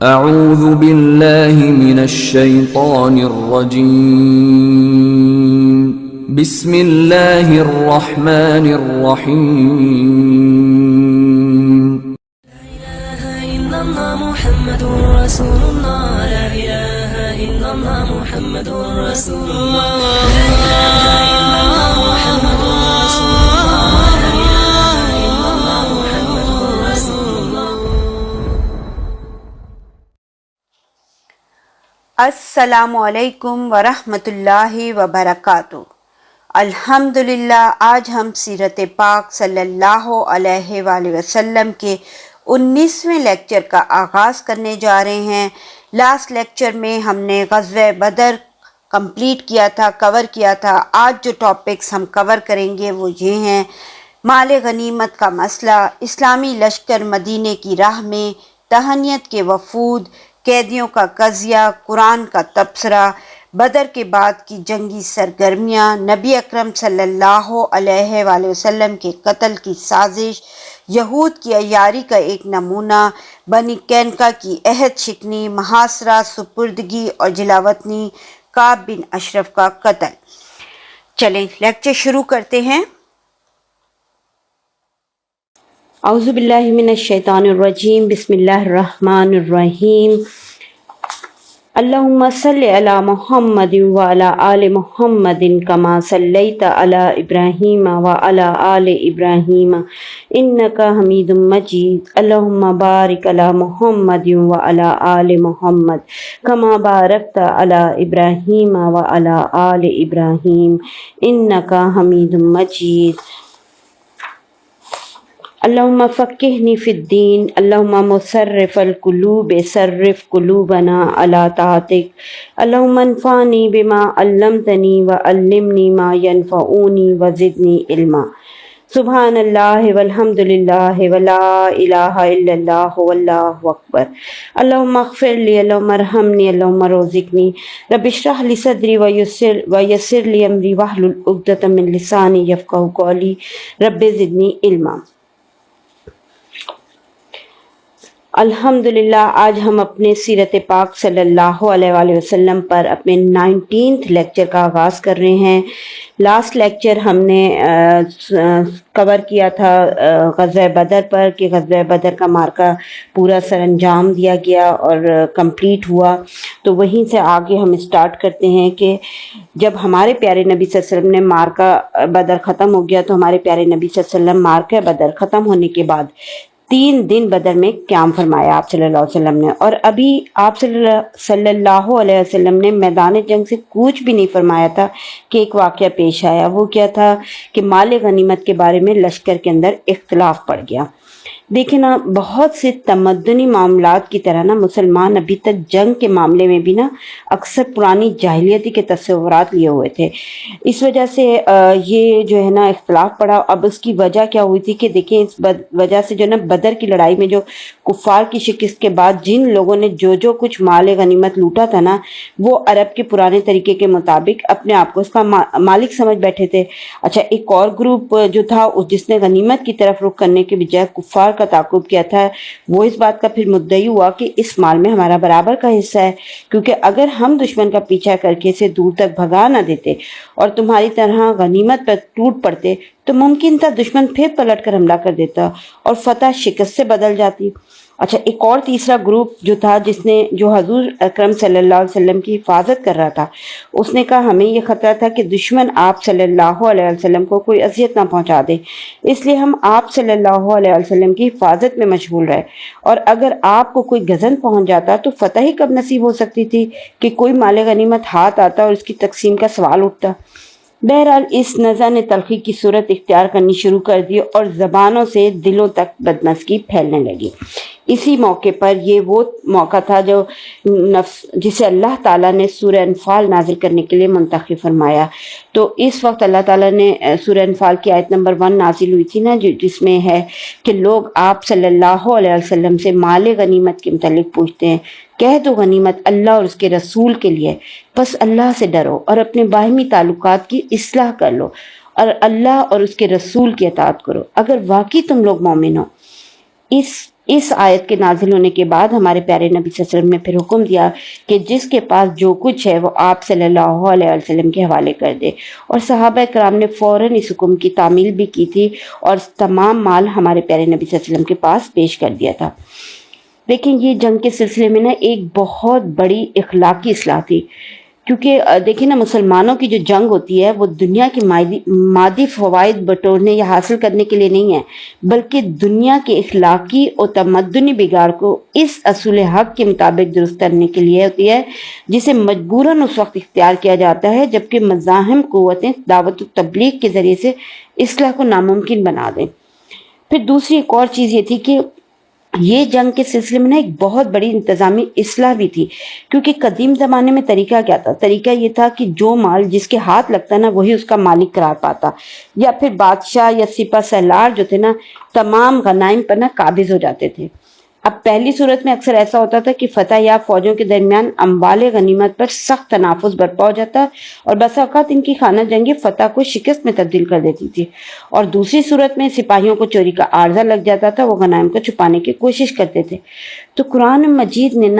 اعوذ باللہ من الشیطان الرجیم بسم اللہ الرحمن الرحیم لا إله إلا الله محمد رسول الله لا إله إلا الله محمد رسول الله لا إله إلا الله محمد رسول الله لا إله إلا الله محمد رسول الله. السلام علیکم ورحمۃ اللہ وبرکاتہ۔ الحمدللہ آج ہم سیرت پاک صلی اللہ علیہ وآلہ وسلم کے 19ویں لیکچر کا آغاز کرنے جا رہے ہیں۔ لاسٹ لیکچر میں ہم نے غزوہ بدر کمپلیٹ کیا تھا، کور کیا تھا۔ آج جو ٹاپکس ہم کور کریں گے وہ یہ ہیں: مال غنیمت کا مسئلہ، اسلامی لشکر مدینے کی راہ میں، تہنیت کے وفود، قیدیوں کا قضیہ، قرآن کا تبصرہ، بدر کے بعد کی جنگی سرگرمیاں، نبی اکرم صلی اللہ علیہ وآلہ وسلم کے قتل کی سازش، یہود کی عیاری کا ایک نمونہ، بنی قینقاع کی عہد شکنی، محاصرہ، سپردگی اور جلاوطنی، کعب بن اشرف کا قتل۔ چلیں لیکچر شروع کرتے ہیں۔ اعوذ باللہ من الشیطان الرجیم، بسم اللہ الرحمن الرحیم۔ اللہم صلی علی محمد وعلی آل محمد کما صلیت علی ابراہیم وعلی آل ابراہیم انک حمید مجید۔ اللہم بارک علی محمد وعلی آل محمد کما بارکت علی ابراہیم وعلی آل ابراہیم انک حمید مجید۔ اللہم فقہنی فی الدین، اللہم مصرف القلوب صرف قلوبنا علی طاعتک، اللہم انفعنی بما علمتنی وعلمنی ما ینفعنی وزدنی علما۔ سبحان اللہ والحمد للہ ولا الہ الا اللہ واللہ اکبر۔ اللہم اغفر لی، اللہم ارحمنی، اللہم رزقنی، رب اشرح لی صدری ویسر لی امری واحلل عقدۃ من لسانی یفقہوا قولی، رب زدنی علما۔ الحمدللہ آج ہم اپنے سیرت پاک صلی اللہ علیہ وآلہ وسلم پر اپنے 19th لیکچر کا آغاز کر رہے ہیں۔ لاسٹ لیکچر ہم نے کور کیا تھا غزوہ بدر پر، کہ غزوہ بدر کا مارکا پورا سر انجام دیا گیا اور کمپلیٹ ہوا۔ تو وہیں سے آگے ہم اسٹارٹ کرتے ہیں کہ جب ہمارے پیارے نبی صلی اللہ علیہ وسلم نے مارکا بدر ختم ہو گیا، تو ہمارے پیارے نبی صلی اللہ علیہ وسلم مارکا بدر ختم ہونے کے بعد 3 دن بدر میں قیام فرمایا آپ صلی اللہ علیہ وسلم نے، اور ابھی آپ صلی اللہ علیہ وسلم نے میدان جنگ سے کوچ بھی نہیں فرمایا تھا کہ ایک واقعہ پیش آیا۔ وہ کیا تھا کہ مال غنیمت کے بارے میں لشکر کے اندر اختلاف پڑ گیا۔ دیکھیں نا، بہت سے تمدنی معاملات کی طرح نا مسلمان ابھی تک جنگ کے معاملے میں بھی نا اکثر پرانی جاہلیتی کے تصورات لیے ہوئے تھے۔ اس وجہ سے یہ جو ہے نا اختلاف پڑا۔ اب اس کی وجہ کیا ہوئی تھی کہ دیکھیں، اس وجہ سے جو نا بدر کی لڑائی میں جو کفار کی شکست کے بعد جن لوگوں نے جو کچھ مال غنیمت لوٹا تھا نا، وہ عرب کے پرانے طریقے کے مطابق اپنے آپ کو اس کا مالک سمجھ بیٹھے تھے۔ اچھا، ایک اور گروپ جو تھا جس نے غنیمت کی طرف رخ کرنے کے بجائے کفار کا تعاقب کیا تھا، وہ اس بات کا پھر مدعی ہوا کہ اس مال میں ہمارا برابر کا حصہ ہے، کیونکہ اگر ہم دشمن کا پیچھا کر کے اسے دور تک بھگا نہ دیتے اور تمہاری طرح غنیمت پر ٹوٹ پڑتے تو ممکن تھا دشمن پھر پلٹ کر حملہ کر دیتا اور فتح شکست سے بدل جاتی۔ اچھا، ایک اور تیسرا گروپ جو تھا جو حضور اکرم صلی اللہ علیہ وسلم کی حفاظت کر رہا تھا، اس نے کہا ہمیں یہ خطرہ تھا کہ دشمن آپ صلی اللہ علیہ وسلم کو کوئی اذیت نہ پہنچا دے، اس لیے ہم آپ صلی اللہ علیہ وسلم کی حفاظت میں مشغول رہے، اور اگر آپ کو کوئی غزن پہنچ جاتا تو فتح ہی کب نصیب ہو سکتی تھی کہ کوئی مال غنیمت ہاتھ آتا اور اس کی تقسیم کا سوال اٹھتا۔ بہرحال اس نزع نے تلخی کی صورت اختیار کرنی شروع کر دی اور زبانوں سے دلوں تک بدمزگی پھیلنے لگی۔ اسی موقع پر یہ وہ موقع تھا جسے اللہ تعالیٰ نے سورہ انفال نازل کرنے کے لیے منتخب فرمایا۔ تو اس وقت اللہ تعالیٰ نے سورہ انفال کی آیت نمبر 1 نازل ہوئی تھی نا، جس میں ہے کہ لوگ آپ صلی اللہ علیہ وسلم سے مال غنیمت کے متعلق پوچھتے ہیں، کہہ دو غنیمت اللہ اور اس کے رسول کے لیے، بس اللہ سے ڈرو اور اپنے باہمی تعلقات کی اصلاح کر لو اور اللہ اور اس کے رسول کی اطاعت کرو اگر واقعی تم لوگ مومن ہو۔ اس اس آیت کے نازل ہونے کے بعد ہمارے پیارے نبی صلی اللہ علیہ وسلم نے پھر حکم دیا کہ جس کے پاس جو کچھ ہے وہ آپ صلی اللہ علیہ وسلم کے حوالے کر دے، اور صحابہ کرام نے فوراً اس حکم کی تعمیل بھی کی تھی اور تمام مال ہمارے پیارے نبی صلی اللہ علیہ وسلم کے پاس پیش کر دیا تھا۔ لیکن یہ جنگ کے سلسلے میں ایک بہت بڑی اخلاقی اصلاح تھی، کیونکہ دیکھیں مسلمانوں کی جو جنگ ہوتی ہے وہ دنیا کی مادی فوائد بٹورنے یا حاصل کرنے کے لیے نہیں ہے، بلکہ دنیا کے اخلاقی اور تمدنی بگاڑ کو اس اصول حق کے مطابق درست کرنے کے لیے ہوتی ہے، جسے مجبوراً اس وقت اختیار کیا جاتا ہے جبکہ مزاحم قوتیں دعوت و تبلیغ کے ذریعے سے اصلاح کو ناممکن بنا دیں۔ پھر دوسری ایک اور چیز یہ تھی کہ یہ جنگ کے سلسلے میں ایک بہت بڑی انتظامی اصلاح بھی تھی، کیونکہ قدیم زمانے میں طریقہ کیا تھا؟ طریقہ یہ تھا کہ جو مال جس کے ہاتھ لگتا وہی اس کا مالک قرار پاتا، یا پھر بادشاہ یا سپہ سالار جو تھے تمام غنائم پر قابض ہو جاتے تھے۔ اب پہلی صورت میں اکثر ایسا ہوتا تھا کہ فتح یاب فوجوں کے درمیان اموال غنیمت پر سخت تنافس برپا ہو جاتا اور بسا اوقات ان کی خانہ جنگی فتح کو شکست میں تبدیل کر دیتی تھی، اور دوسری صورت میں سپاہیوں کو چوری کا عارضہ لگ جاتا تھا، وہ غنائم کو چھپانے کی کوشش کرتے تھے۔ تو قرآن مجید نے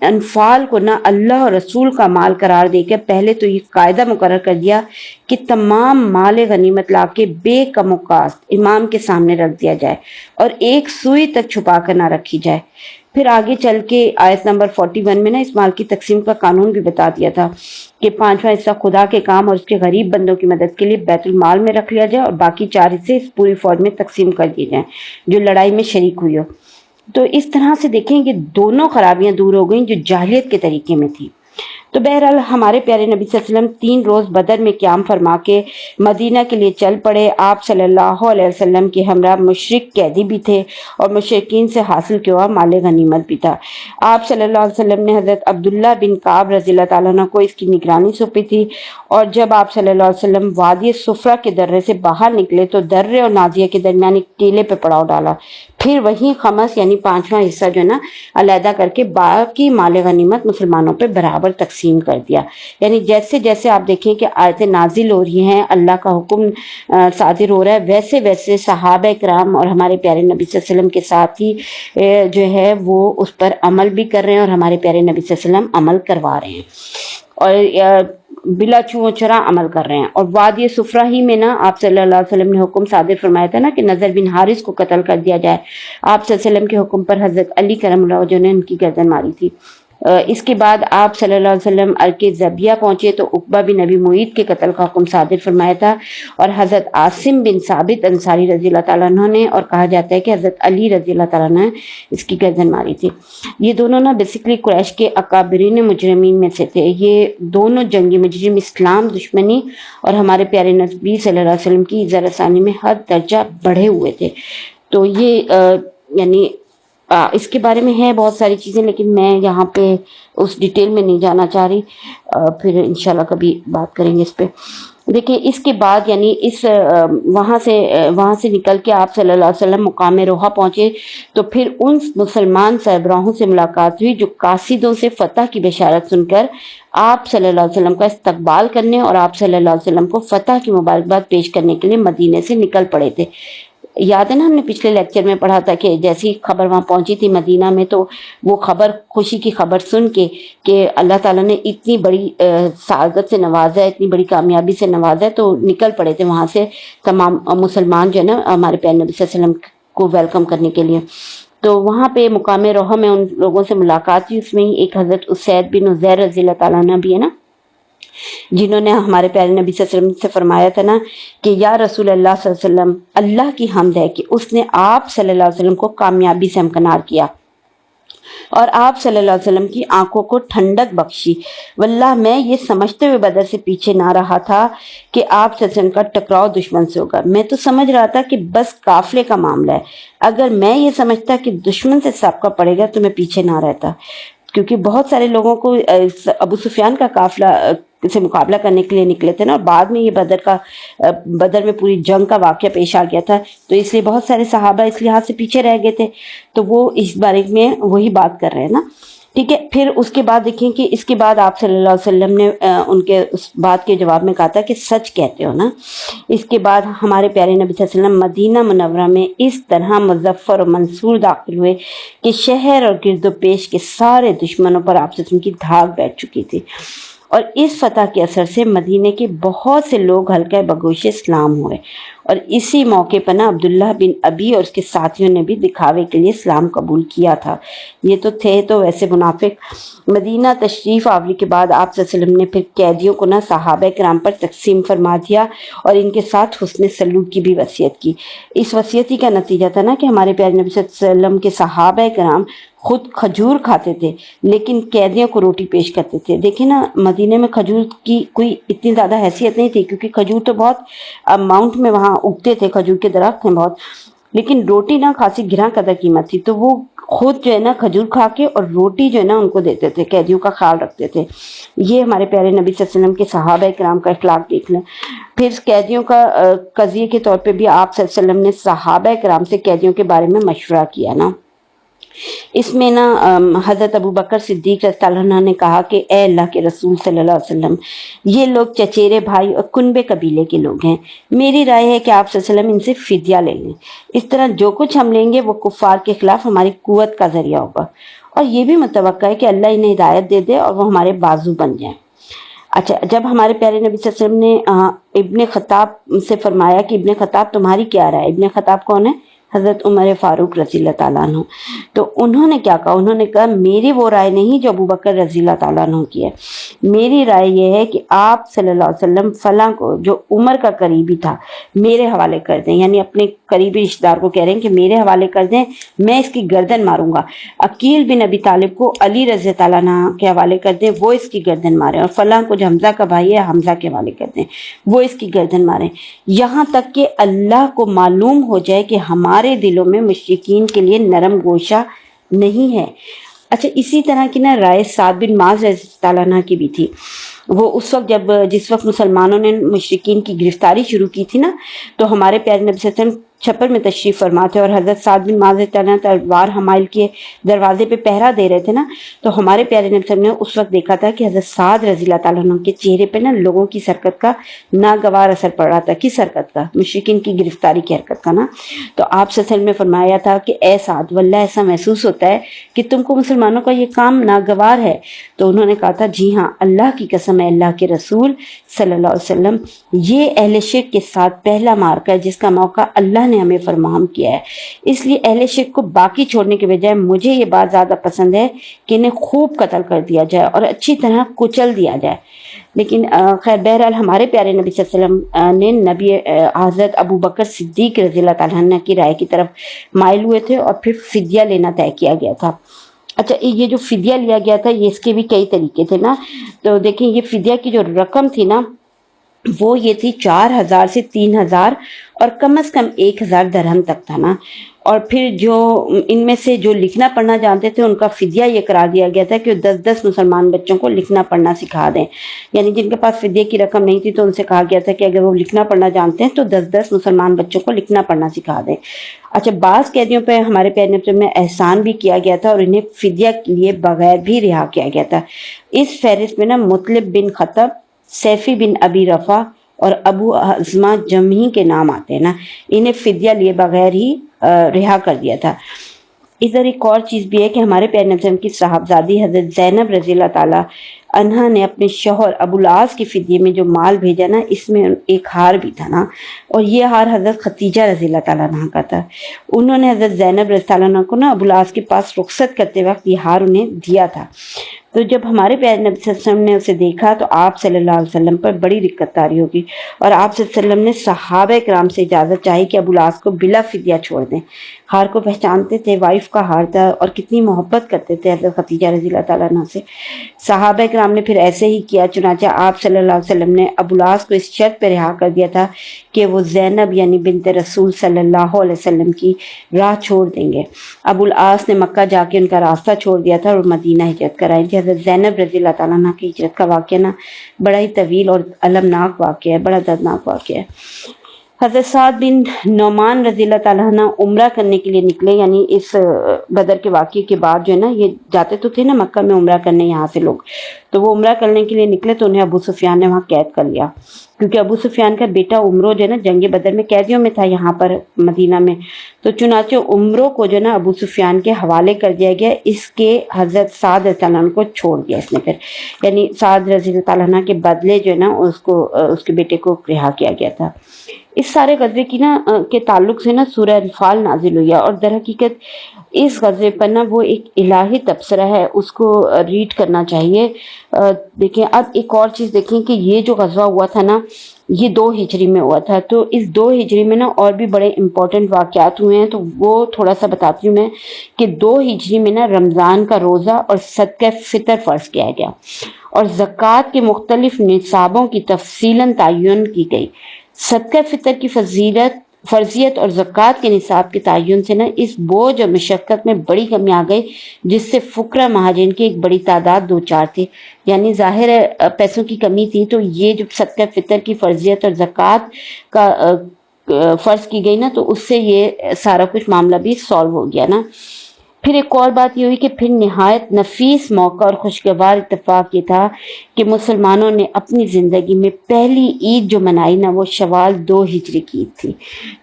انفال کو اللہ اور رسول کا مال قرار دے کر پہلے تو یہ قاعدہ مقرر کر دیا کہ تمام مال غنیمت لا کے بے کم و کاست امام کے سامنے رکھ دیا جائے اور ایک سوئی تک چھپا کر نہ رکھی جائے۔ پھر آگے چل کے آیت نمبر 41 میں اس مال کی تقسیم کا قانون بھی بتا دیا تھا کہ 5واں حصہ خدا کے کام اور اس کے غریب بندوں کی مدد کے لیے بیت المال میں رکھ لیا جائے اور باقی 4 حصے اس پوری فوج میں تقسیم کر دیے جائیں جو لڑائی میں شریک ہوئی ہو۔ تو اس طرح سے دیکھیں کہ دونوں خرابیاں دور ہو گئیں جو جاہلیت کے طریقے میں تھی۔ تو بہرحال ہمارے پیارے نبی صلی اللہ علیہ وسلم 3 روز بدر میں قیام فرما کے مدینہ کے لیے چل پڑے۔ آپ صلی اللہ علیہ وسلم کے ہمراہ مشرک قیدی بھی تھے اور مشرکین سے حاصل کیا ہوا مال غنیمت بھی تھا۔ آپ صلی اللہ علیہ وسلم نے حضرت عبداللہ بن کعب رضی اللہ تعالیٰ عنہ کو اس کی نگرانی سونپی تھی، اور جب آپ صلی اللہ علیہ وسلم وادی صفرہ کے درے سے باہر نکلے تو درے اور نازیہ کے درمیان ایک ٹیلے پہ پڑاؤ ڈالا، پھر وہیں خمس یعنی 5واں حصہ جو علیحدہ کر کے باقی مال غنیمت مسلمانوں پہ برابر تقسیم کر دیا۔ یعنی جیسے جیسے آپ دیکھیں کہ آیتیں نازل ہو رہی ہیں، اللہ کا حکم صادر ہو رہا ہے، ویسے ویسے صحابہ کرام اور ہمارے پیارے نبی صلی اللہ علیہ وسلم کے ساتھ ہی جو ہے وہ اس پر عمل بھی کر رہے ہیں اور ہمارے پیارے نبی صلی اللہ علیہ وسلم عمل کروا رہے ہیں اور بلا چھو چرا عمل کر رہے ہیں۔ اور وادی صفرہ ہی میں آپ صلی اللہ علیہ وسلم نے حکم صادر فرمایا تھا کہ نضر بن حارث کو قتل کر دیا جائے۔ آپ صلی اللہ علیہ وسلم کے حکم پر حضرت علی کرم اللہ وجہ نے ان کی گردن ماری تھی۔ اس کے بعد آپ صلی اللہ علیہ وسلم ارکِ زبیہ پہنچے تو عقبہ بن ابی معیط کے قتل کا حکم صادر فرمایا تھا، اور حضرت عاصم بن ثابت انصاری رضی اللہ تعالیٰ عنہ نے، اور کہا جاتا ہے کہ حضرت علی رضی اللہ تعالیٰ عنہ نے اس کی گردن ماری تھی۔ یہ دونوں بیسیکلی قریش کے اکابرین مجرمین میں سے تھے۔ یہ دونوں جنگی مجرم اسلام دشمنی اور ہمارے پیارے نبی صلی اللہ علیہ وسلم کی عزت ثانی میں ہر درجہ بڑھے ہوئے تھے۔ تو یہ یعنی اس کے بارے میں ہے بہت ساری چیزیں، لیکن میں یہاں پہ اس ڈیٹیل میں نہیں جانا چاہ رہی، پھر انشاءاللہ کبھی بات کریں گے اس پہ۔ دیکھیں اس کے بعد یعنی وہاں سے نکل کے آپ صلی اللہ علیہ وسلم مقام روحہ پہنچے تو پھر ان مسلمان سربراہوں سے ملاقات ہوئی جو قاصدوں سے فتح کی بشارت سن کر آپ صلی اللہ علیہ وسلم کا استقبال کرنے اور آپ صلی اللہ علیہ وسلم کو فتح کی مبارکباد پیش کرنے کے لیے مدینے سے نکل پڑے تھے۔ یاد ہے ہم نے پچھلے لیکچر میں پڑھا تھا کہ جیسی خبر وہاں پہنچی تھی مدینہ میں تو وہ خبر خوشی کی خبر سن کے کہ اللہ تعالیٰ نے اتنی بڑی سعادت سے نوازا ہے، اتنی بڑی کامیابی سے نوازا ہے، تو نکل پڑے تھے وہاں سے تمام مسلمان جو ہمارے پیارے نبی صلی اللہ علیہ وسلم کو ویلکم کرنے کے لیے۔ تو وہاں پہ مقام روحہ میں ان لوگوں سے ملاقات ہوئی، اس میں ہی ایک حضرت اسید بن عزیر رضی اللہ تعالیٰ عنہ بھی ہے جنہوں نے ہمارے پیارے نبی صلی اللہ علیہ وسلم سے فرمایا تھا کہ یا رسول اللہ صلی اللہ علیہ وسلم، اللہ کی حمد ہے کہ اس نے آپ صلی اللہ علیہ وسلم کو کامیابی سے ہمکنار کیا اور آپ صلی اللہ علیہ وسلم کی آنکھوں کو ٹھنڈک بخشی۔ واللہ میں یہ سمجھتے ہوئے بدر سے پیچھے نہ رہا تھا کہ آپ صلی اللہ علیہ وسلم کا ٹکراؤ دشمن سے ہوگا، میں تو سمجھ رہا تھا کہ بس قافلے کا معاملہ ہے، اگر میں یہ سمجھتا کہ دشمن سے سابقہ پڑے گا تو میں پیچھے نہ رہتا، کیونکہ بہت سارے لوگوں کو ابو سفیان کا قافلہ سے مقابلہ کرنے کے لیے نکلے تھے اور بعد میں یہ بدر میں پوری جنگ کا واقعہ پیش آ گیا تھا، تو اس لیے بہت سارے صحابہ اس لحاظ سے پیچھے رہ گئے تھے، تو وہ اس بارے میں وہی بات کر رہے ہیں ٹھیک ہے. پھر اس کے بعد دیکھیں کہ اس کے بعد آپ صلی اللہ علیہ وسلم نے ان کے اس بات کے جواب میں کہا تھا کہ سچ کہتے ہو نا. اس کے بعد ہمارے پیارے نبی صلی اللہ علیہ وسلم مدینہ منورہ میں اس طرح مظفر و منصور داخل ہوئے کہ شہر اور گرد و پیش کے سارے دشمنوں پر آپ صلی اللہ علیہ وسلم کی دھاک بیٹھ چکی تھی، اور اس فتح کے اثر سے مدینے کے بہت سے لوگ حلقہ بگوش اسلام ہوئے. اور اسی موقع پر نا عبداللہ بن ابی اور اس کے ساتھیوں نے بھی دکھاوے کے لیے اسلام قبول کیا تھا. یہ تو تھے تو ویسے منافق. مدینہ تشریف آوری کے بعد آپ صلی اللہ علیہ وسلم نے پھر قیدیوں کو نا صحابہ کرام پر تقسیم فرما دیا اور ان کے ساتھ حسن سلوک کی بھی وصیت کی. اس وصیتی کا نتیجہ تھا نا کہ ہمارے پیارے نبی صلی اللہ علیہ وسلم کے صحابہ کرام خود کھجور کھاتے تھے لیکن قیدیوں کو روٹی پیش کرتے تھے. دیکھیں نا مدینے میں کھجور کی کوئی اتنی زیادہ حیثیت نہیں تھی کیونکہ کھجور تو بہت اماؤنٹ میں وہاں اگتے تھے، کھجور کے درخت ہیں بہت، لیکن روٹی نا خاصی گراں قدر قیمت تھی. تو وہ خود جو ہے نا کھجور کھا کے اور روٹی جو ہے نا ان کو دیتے تھے، قیدیوں کا خیال رکھتے تھے. یہ ہمارے پیارے نبی صلی اللہ علیہ وسلم کے صحابہ کرام کا اخلاق دیکھ لیں. پھر قیدیوں کا قضیے کے طور پہ بھی آپ صلی اللہ علیہ وسلم نے صحابہ کرام سے قیدیوں کے بارے میں مشورہ کیا نا. اس میں نا حضرت ابو بکر صدیق رضی اللہ عنہ نے کہا کہ اے اللہ کے رسول صلی اللہ علیہ وسلم، یہ لوگ چچیرے بھائی اور کنبے قبیلے کے لوگ ہیں. میری رائے ہے کہ آپ صلی اللہ علیہ وسلم ان سے فدیہ لے لیں. اس طرح جو کچھ ہم لیں گے وہ کفار کے خلاف ہماری قوت کا ذریعہ ہوگا، اور یہ بھی متوقع ہے کہ اللہ انہیں ہدایت دے دے اور وہ ہمارے بازو بن جائیں. اچھا، جب ہمارے پیارے نبی صلی اللہ علیہ وسلم نے ابن خطاب سے فرمایا کہ ابن خطاب تمہاری کیا رائے؟ ابن خطاب کون ہے؟ حضرت عمر فاروق رضی اللہ تعالیٰ عنہ. تو انہوں نے کیا کہا؟ انہوں نے کہا میری وہ رائے نہیں جو ابو بکر رضی اللہ تعالیٰ عنہ کی ہے. میری رائے یہ ہے کہ آپ صلی اللہ علیہ وسلم فلاں کو جو عمر کا قریبی تھا میرے حوالے کر دیں، یعنی اپنے قریبی رشتہ دار کو کہہ رہے ہیں کہ میرے حوالے کر دیں، میں اس کی گردن ماروں گا. عقیل بن ابی طالب کو علی رضی تعالیٰ عنہ کے حوالے کر دیں، وہ اس کی گردن ماریں، اور فلاں کو جو حمزہ کا بھائی ہے حمزہ کے حوالے کر دیں، وہ اس کی گردن ماریں، یہاں تک کہ اللہ کو معلوم ہو جائے کہ ہمارے دلوں میں مشرکین کے لیے نرم گوشہ نہیں ہے. اچھا، اسی طرح کی نا رائے سعد بن معاذ رضی اللہ عنہ کی بھی تھی. وہ اس وقت جس وقت مسلمانوں نے مشرکین کی گرفتاری شروع کی تھی نا، تو ہمارے پیارے نبی صلی اللہ علیہ وسلم چھپر میں تشریف فرما تھے اور حضرت سعد بن معاذ تلوار حمائل کے دروازے پہ پہرا دے رہے تھے نا. تو ہمارے پیارے نبی صلی اللہ علیہ وسلم نے اس وقت دیکھا تھا کہ حضرت سعد رضی اللہ تعالیٰ عنہ کے چہرے پہ نا لوگوں کی حرکت کا ناگوار اثر پڑ رہا تھا. کس حرکت کا؟ مشرکین کی گرفتاری کی حرکت کا نا. تو آپ صلی اللہ علیہ وسلم نے فرمایا تھا کہ اے سعد، واللہ ایسا محسوس ہوتا ہے کہ تم کو مسلمانوں کا یہ کام ناگوار ہے. تو انہوں نے کہا تھا جی ہاں، اللہ کی قسم ہے اللہ کے رسول صلی اللہ علیہ وسلم، یہ اہل شرک کے ساتھ پہلا معرکہ ہے جس کا موقع اللہ نے ہمیں فراہم کیا ہے. اس لیے اہل شرک کو باقی چھوڑنے کے بجائے مجھے یہ بات زیادہ پسند ہے کہ انہیں خوب قتل کر دیا جائے اور اچھی طرح کچل دیا جائے. لیکن خیر بہرحال ہمارے پیارے نبی صلی اللہ علیہ وسلم نے نبی حضرت ابو بکر صدیق رضی اللہ تعالیٰ عنہ کی رائے کی طرف مائل ہوئے تھے اور پھر فدیہ لینا طے کیا گیا تھا. اچھا، یہ جو فدیہ لیا گیا تھا یہ اس کے بھی کئی طریقے تھے نا. تو دیکھیں یہ فدیہ کی جو رقم تھی نا وہ یہ تھی 4000 سے 3000 اور کم از کم 1000 درہم تک تھا نا. اور پھر جو ان میں سے جو لکھنا پڑھنا جانتے تھے ان کا فدیہ یہ قرار دیا گیا تھا کہ 10 مسلمان بچوں کو لکھنا پڑھنا سکھا دیں. یعنی جن کے پاس فدیہ کی رقم نہیں تھی تو ان سے کہا گیا تھا کہ اگر وہ لکھنا پڑھنا جانتے ہیں تو 10 مسلمان بچوں کو لکھنا پڑھنا سکھا دیں. اچھا، بعض قیدیوں پہ ہمارے پیارے نبی میں احسان بھی کیا گیا تھا اور انہیں فدیہ لیے بغیر بھی رہا کیا گیا تھا. اس فہرست میں نا مطلب بن خطب، سیفی بن ابی رفع اور ابو حزمہ جمعی کے نام آتے ہیں نا. انہیں فدیہ لیے بغیر ہی رہا کر دیا تھا. ادھر ایک اور چیز بھی ہے کہ ہمارے پیارے نبی صلی اللہ علیہ وسلم کی صاحبزادی حضرت زینب رضی اللہ تعالیٰ عنہا نے اپنے شوہر ابو العاص کی فدیے میں جو مال بھیجا نا اس میں ایک ہار بھی تھا نا، اور یہ ہار حضرت ختیجہ رضی اللہ تعالیٰ عنہ کا تھا. انہوں نے حضرت زینب رضی اللہ عنہ کو نا ابو العاص کے پاس رخصت کرتے وقت یہ ہار انہیں دیا تھا. تو جب ہمارے پیارے نبی صلی اللہ علیہ وسلم نے اسے دیکھا تو آپ صلی اللہ علیہ وسلم پر بڑی دقت طاری ہوگی اور آپ صلی اللہ علیہ وسلم نے صحابہ کرام سے اجازت چاہی کہ ابو العاص کو بلا فدیہ چھوڑ دیں. ہار کو پہچانتے تھے، وائف کا ہار تھا اور کتنی محبت کرتے تھے حضرت ختیجہ رضی اللہ تعالیٰ عنہ سے. صحابہ کرام نے پھر ایسے ہی کیا، چنانچہ آپ صلی اللہ علیہ وسلم نے ابو العاص کو اس شرط پہ رہا کر دیا تھا کہ وہ زینب یعنی بنت رسول صلی اللہ علیہ وسلم کی راہ چھوڑ دیں گے. ابو العاص نے مکہ جا کے ان کا راستہ چھوڑ دیا تھا اور مدینہ ہجرت کر آئی تھی. حضرت زینب رضی اللہ تعالیٰ عنہ کی ہجرت کا واقعہ نا بڑا ہی طویل اور المناک واقعہ ہے، بڑا دردناک واقعہ ہے. حضرت سعد بن نعمان رضی اللہ تعالیٰ عنہ عمرہ کرنے کے لیے نکلے، یعنی اس بدر کے واقعے کے بعد جو ہے نا، یہ جاتے تو تھے نا مکہ میں عمرہ کرنے یہاں سے لوگ، تو وہ عمرہ کرنے کے لیے نکلے تو انہیں ابو سفیان نے وہاں قید کر لیا، کیونکہ ابو سفیان کا بیٹا عمرو جو ہے نا جنگ بدر میں قیدیوں میں تھا یہاں پر مدینہ میں، تو چنانچہ عمرو کو جو ہے نا ابو سفیان کے حوالے کر دیا گیا، اس کے حضرت سعد رضی اللہ عنہ کو چھوڑ دیا اس نے پھر، یعنی سعد رضی اللہ تعالیٰ عنہ کے بدلے جو ہے نا اس کے بیٹے کو رہا کیا گیا تھا۔ اس سارے غزوے کی نا کے تعلق سے نا سورہ انفال نازل ہوئی ہے، اور در حقیقت اس غزوے پر نا وہ ایک الہی تبصرہ ہے، اس کو ریڈ کرنا چاہیے۔ دیکھیں اب ایک اور چیز دیکھیں کہ یہ جو غزوہ ہوا تھا نا یہ 2 ہجری میں ہوا تھا، تو اس 2 ہجری میں نا اور بھی بڑے امپورٹنٹ واقعات ہوئے ہیں، تو وہ تھوڑا سا بتاتی ہوں میں کہ 2 ہجری میں نا رمضان کا روزہ اور صدقہ فطر فرض کیا گیا، اور زکوٰۃ کے مختلف نصابوں کی تفصیلاً تعین کی گئی۔ صدقہ فطر کی فرضیت اور زکوٰۃ کے نصاب کے تعین سے نا اس بوجھ اور مشقت میں بڑی کمی آ گئی، جس سے فقراء مہاجرین کی ایک بڑی تعداد دوچار تھی، یعنی ظاہر ہے پیسوں کی کمی تھی، تو یہ جو صدقہ فطر کی فرضیت اور زکوٰۃ کا فرض کی گئی نا تو اس سے یہ سارا کچھ معاملہ بھی سالو ہو گیا نا۔ پھر ایک اور بات یہ ہوئی کہ پھر نہایت نفیس موقع اور خوشگوار اتفاق یہ تھا کہ مسلمانوں نے اپنی زندگی میں پہلی عید جو منائی نا وہ شوال 2 ہجری کی عید تھی،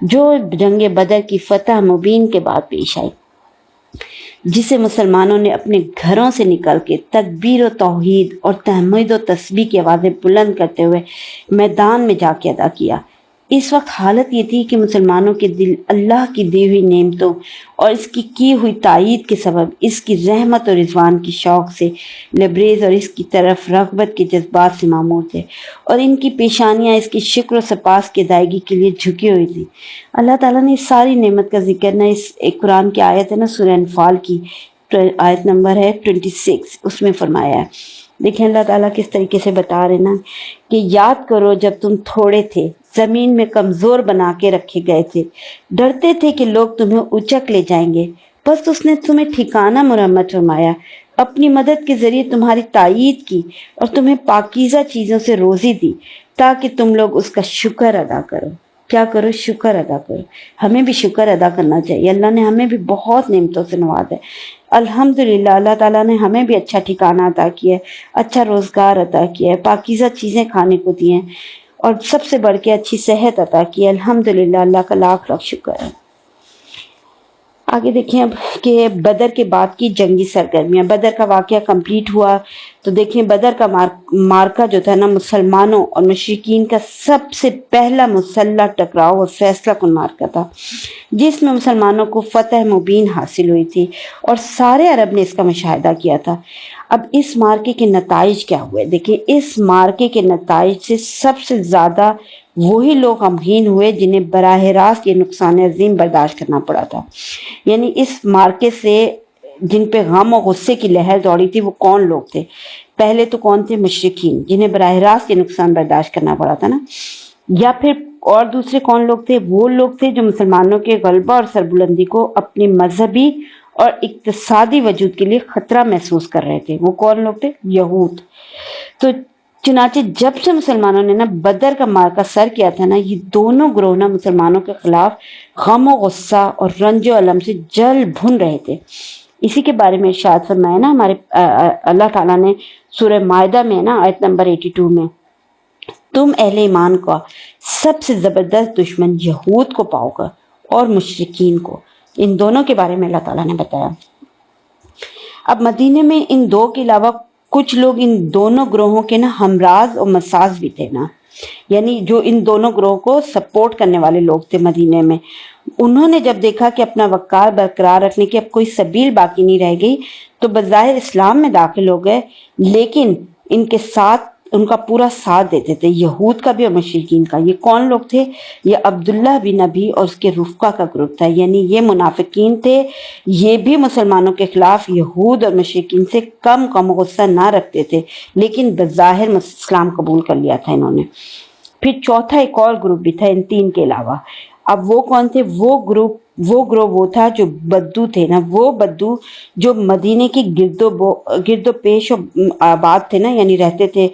جو جنگ بدر کی فتح مبین کے بعد پیش آئی، جسے مسلمانوں نے اپنے گھروں سے نکل کے تکبیر و توحید اور تحمید و تسبیح کی آوازیں بلند کرتے ہوئے میدان میں جا کے ادا کیا۔ اس وقت حالت یہ تھی کہ مسلمانوں کے دل اللہ کی دی ہوئی نعمتوں اور اس کی ہوئی تائید کے سبب اس کی رحمت اور رضوان کی شوق سے لبریز اور اس کی طرف رغبت کے جذبات سے معمور تھے، اور ان کی پیشانیاں اس کی شکر و سپاس کی ادائیگی کے لیے جھکی ہوئی تھی۔ اللہ تعالیٰ نے اس ساری نعمت کا ذکر نا اس ایک قرآن کی آیت ہے نا سورہ انفال کی آیت نمبر ہے 26، اس میں فرمایا ہے۔ دیکھیں اللہ تعالیٰ کس طریقے سے بتا رہے نا کہ یاد کرو جب تم تھوڑے تھے، زمین میں کمزور بنا کے رکھے گئے تھے، ڈرتے تھے کہ لوگ تمہیں اچک لے جائیں گے، بس اس نے تمہیں ٹھکانہ مرمت فرمایا، اپنی مدد کے ذریعے تمہاری تائید کی اور تمہیں پاکیزہ چیزوں سے روزی دی تاکہ تم لوگ اس کا شکر ادا کرو۔ کیا کرو؟ شکر ادا کرو۔ ہمیں بھی شکر ادا کرنا چاہیے، اللہ نے ہمیں بھی بہت نعمتوں سے نوازا ہے، الحمدللہ اللہ تعالیٰ نے ہمیں بھی اچھا ٹھکانہ عطا کیا ہے، اچھا روزگار عطا کیا ہے، پاکیزہ چیزیں کھانے کو دی ہیں، اور سب سے بڑھ کے اچھی صحت عطا کی ہے، الحمدللہ اللہ کا لاکھ لاکھ شکر ہے۔ آگے دیکھیں اب کہ بدر کے بعد کی جنگی سرگرمیاں، بدر کا واقعہ کمپلیٹ ہوا تو دیکھیں بدر کا مارکہ جو تھا نا مسلمانوں اور مشرکین کا سب سے پہلا مسلح ٹکراؤ اور فیصلہ کن مارکہ تھا، جس میں مسلمانوں کو فتح مبین حاصل ہوئی تھی اور سارے عرب نے اس کا مشاہدہ کیا تھا۔ اب اس مارکے کے نتائج کیا ہوئے؟ دیکھیں اس مارکے کے نتائج سے سب سے زیادہ وہی لوگ غمگین ہوئے جنہیں براہ راست یہ نقصان عظیم برداشت کرنا پڑا تھا، یعنی اس مارکے سے جن پہ غم و غصے کی لہر دوڑی تھی وہ کون لوگ تھے؟ پہلے تو کون تھے؟ مشرکین، جنہیں براہ راست یہ نقصان برداشت کرنا پڑا تھا نا، یا پھر اور دوسرے کون لوگ تھے؟ وہ لوگ تھے جو مسلمانوں کے غلبہ اور سربلندی کو اپنی مذہبی اور اقتصادی وجود کے لیے خطرہ محسوس کر رہے تھے۔ وہ کون لوگ تھے؟ یہود۔ تو چنانچہ جب سے مسلمانوں نے نا بدر کا مارکہ سر کیا تھا نا، یہ دونوں گروہ نا مسلمانوں کے خلاف غم و غصہ اور رنج و الم سے جل بھن رہے تھے۔ اسی کے بارے میں ارشاد فرمایا نا ہمارے اللہ تعالیٰ نے سورہ مائدہ میں نا آیت نمبر 82 میں، تم اہل ایمان کا سب سے زبردست دشمن یہود کو پاؤ گا اور مشرکین کو۔ ان دونوں کے بارے میں اللہ تعالیٰ نے بتایا۔ اب مدینے میں ان دو کے علاوہ کچھ لوگ ان دونوں گروہوں کے نا ہمراز اور مساز بھی تھے نا، یعنی جو ان دونوں گروہ کو سپورٹ کرنے والے لوگ تھے مدینے میں۔ انہوں نے جب دیکھا کہ اپنا وقار برقرار رکھنے کی اب کوئی سبیل باقی نہیں رہ گئی تو بظاہر اسلام میں داخل ہو گئے، لیکن ان کے ساتھ ان کا پورا ساتھ دیتے تھے، یہود کا بھی اور مشرکین کا۔ یہ کون لوگ تھے؟ یہ عبداللہ بن ابی اور اس کے رفقا کا گروپ تھا، یعنی یہ منافقین تھے، یہ بھی مسلمانوں کے خلاف یہود اور مشرکین سے کم غصہ نہ رکھتے تھے، لیکن بظاہر اسلام قبول کر لیا تھا انہوں نے۔ پھر چوتھا ایک اور گروپ بھی تھا ان تین کے علاوہ۔ اب وہ کون تھے؟ وہ گروہ وہ تھا جو بدو تھے نا، وہ بدو جو مدینے کی گرد و پیش و آباد تھے نا، یعنی رہتے تھے،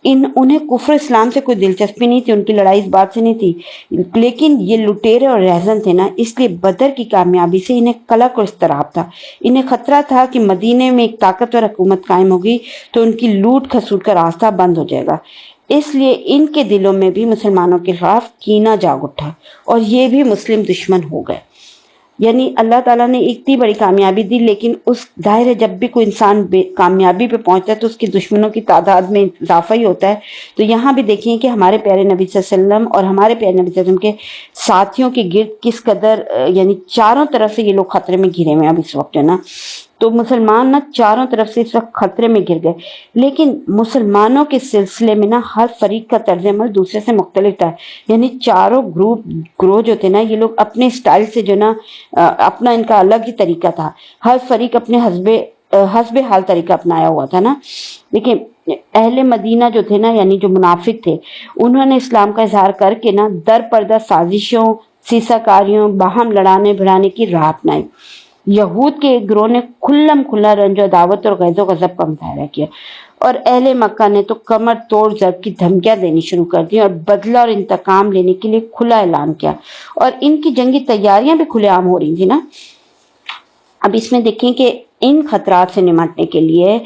انہیں کفر اسلام سے کوئی دلچسپی نہیں تھی، ان کی لڑائی اس بات سے نہیں تھی، لیکن یہ لٹیرے اور رہزن تھے نا، اس لیے بدر کی کامیابی سے انہیں قلق اور اضطراب تھا۔ انہیں خطرہ تھا کہ مدینے میں ایک طاقتور حکومت قائم ہوگی تو ان کی لوٹ کھسوٹ کا راستہ بند ہو جائے گا، اس لیے ان کے دلوں میں بھی مسلمانوں کے خلاف کینہ جاگ اٹھا اور یہ بھی مسلم دشمن ہو گئے۔ یعنی اللہ تعالیٰ نے اتنی بڑی کامیابی دی، لیکن اس ظاہر ہے جب بھی کوئی انسان کامیابی پہ پہنچتا ہے تو اس کے دشمنوں کی تعداد میں اضافہ ہی ہوتا ہے۔ تو یہاں بھی دیکھیں کہ ہمارے پیارے نبی صلی اللہ علیہ وسلم اور ہمارے پیارے نبی صلی اللہ علیہ وسلم کے ساتھیوں کے گرد کس قدر یعنی چاروں طرف سے یہ لوگ خطرے میں گھرے ہوئے ہیں اب اس وقت ہے نا، تو مسلمان نا چاروں طرف سے اس وقت خطرے میں گر گئے۔ لیکن مسلمانوں کے سلسلے میں نا ہر فریق کا طرز عمل دوسرے سے مختلف تھا، یعنی چاروں گروہ جو تھے نا یہ لوگ اپنے سٹائل سے جو نا اپنا ان کا الگ ہی طریقہ تھا، ہر فریق اپنے حسب حال طریقہ اپنایا ہوا تھا نا۔ لیکن اہل مدینہ جو تھے نا یعنی جو منافق تھے، انہوں نے اسلام کا اظہار کر کے نا در پردہ سازشوں، سیسہ کاریوں، باہم لڑانے بھڑانے کی راہ اپنائی۔ یہود کے ایک گروہ نے کھلا رنج و عداوت اور غیظ و غضب کا مظاہرہ کیا، اور اہل مکہ نے تو کمر توڑ ضرب کی دھمکیاں دینی شروع کر دی اور بدلہ اور انتقام لینے کے لیے کھلا اعلان کیا، اور ان کی جنگی تیاریاں بھی کھلے عام ہو رہی تھی نا۔ اب اس میں دیکھیں کہ ان خطرات سے نمٹنے کے لیے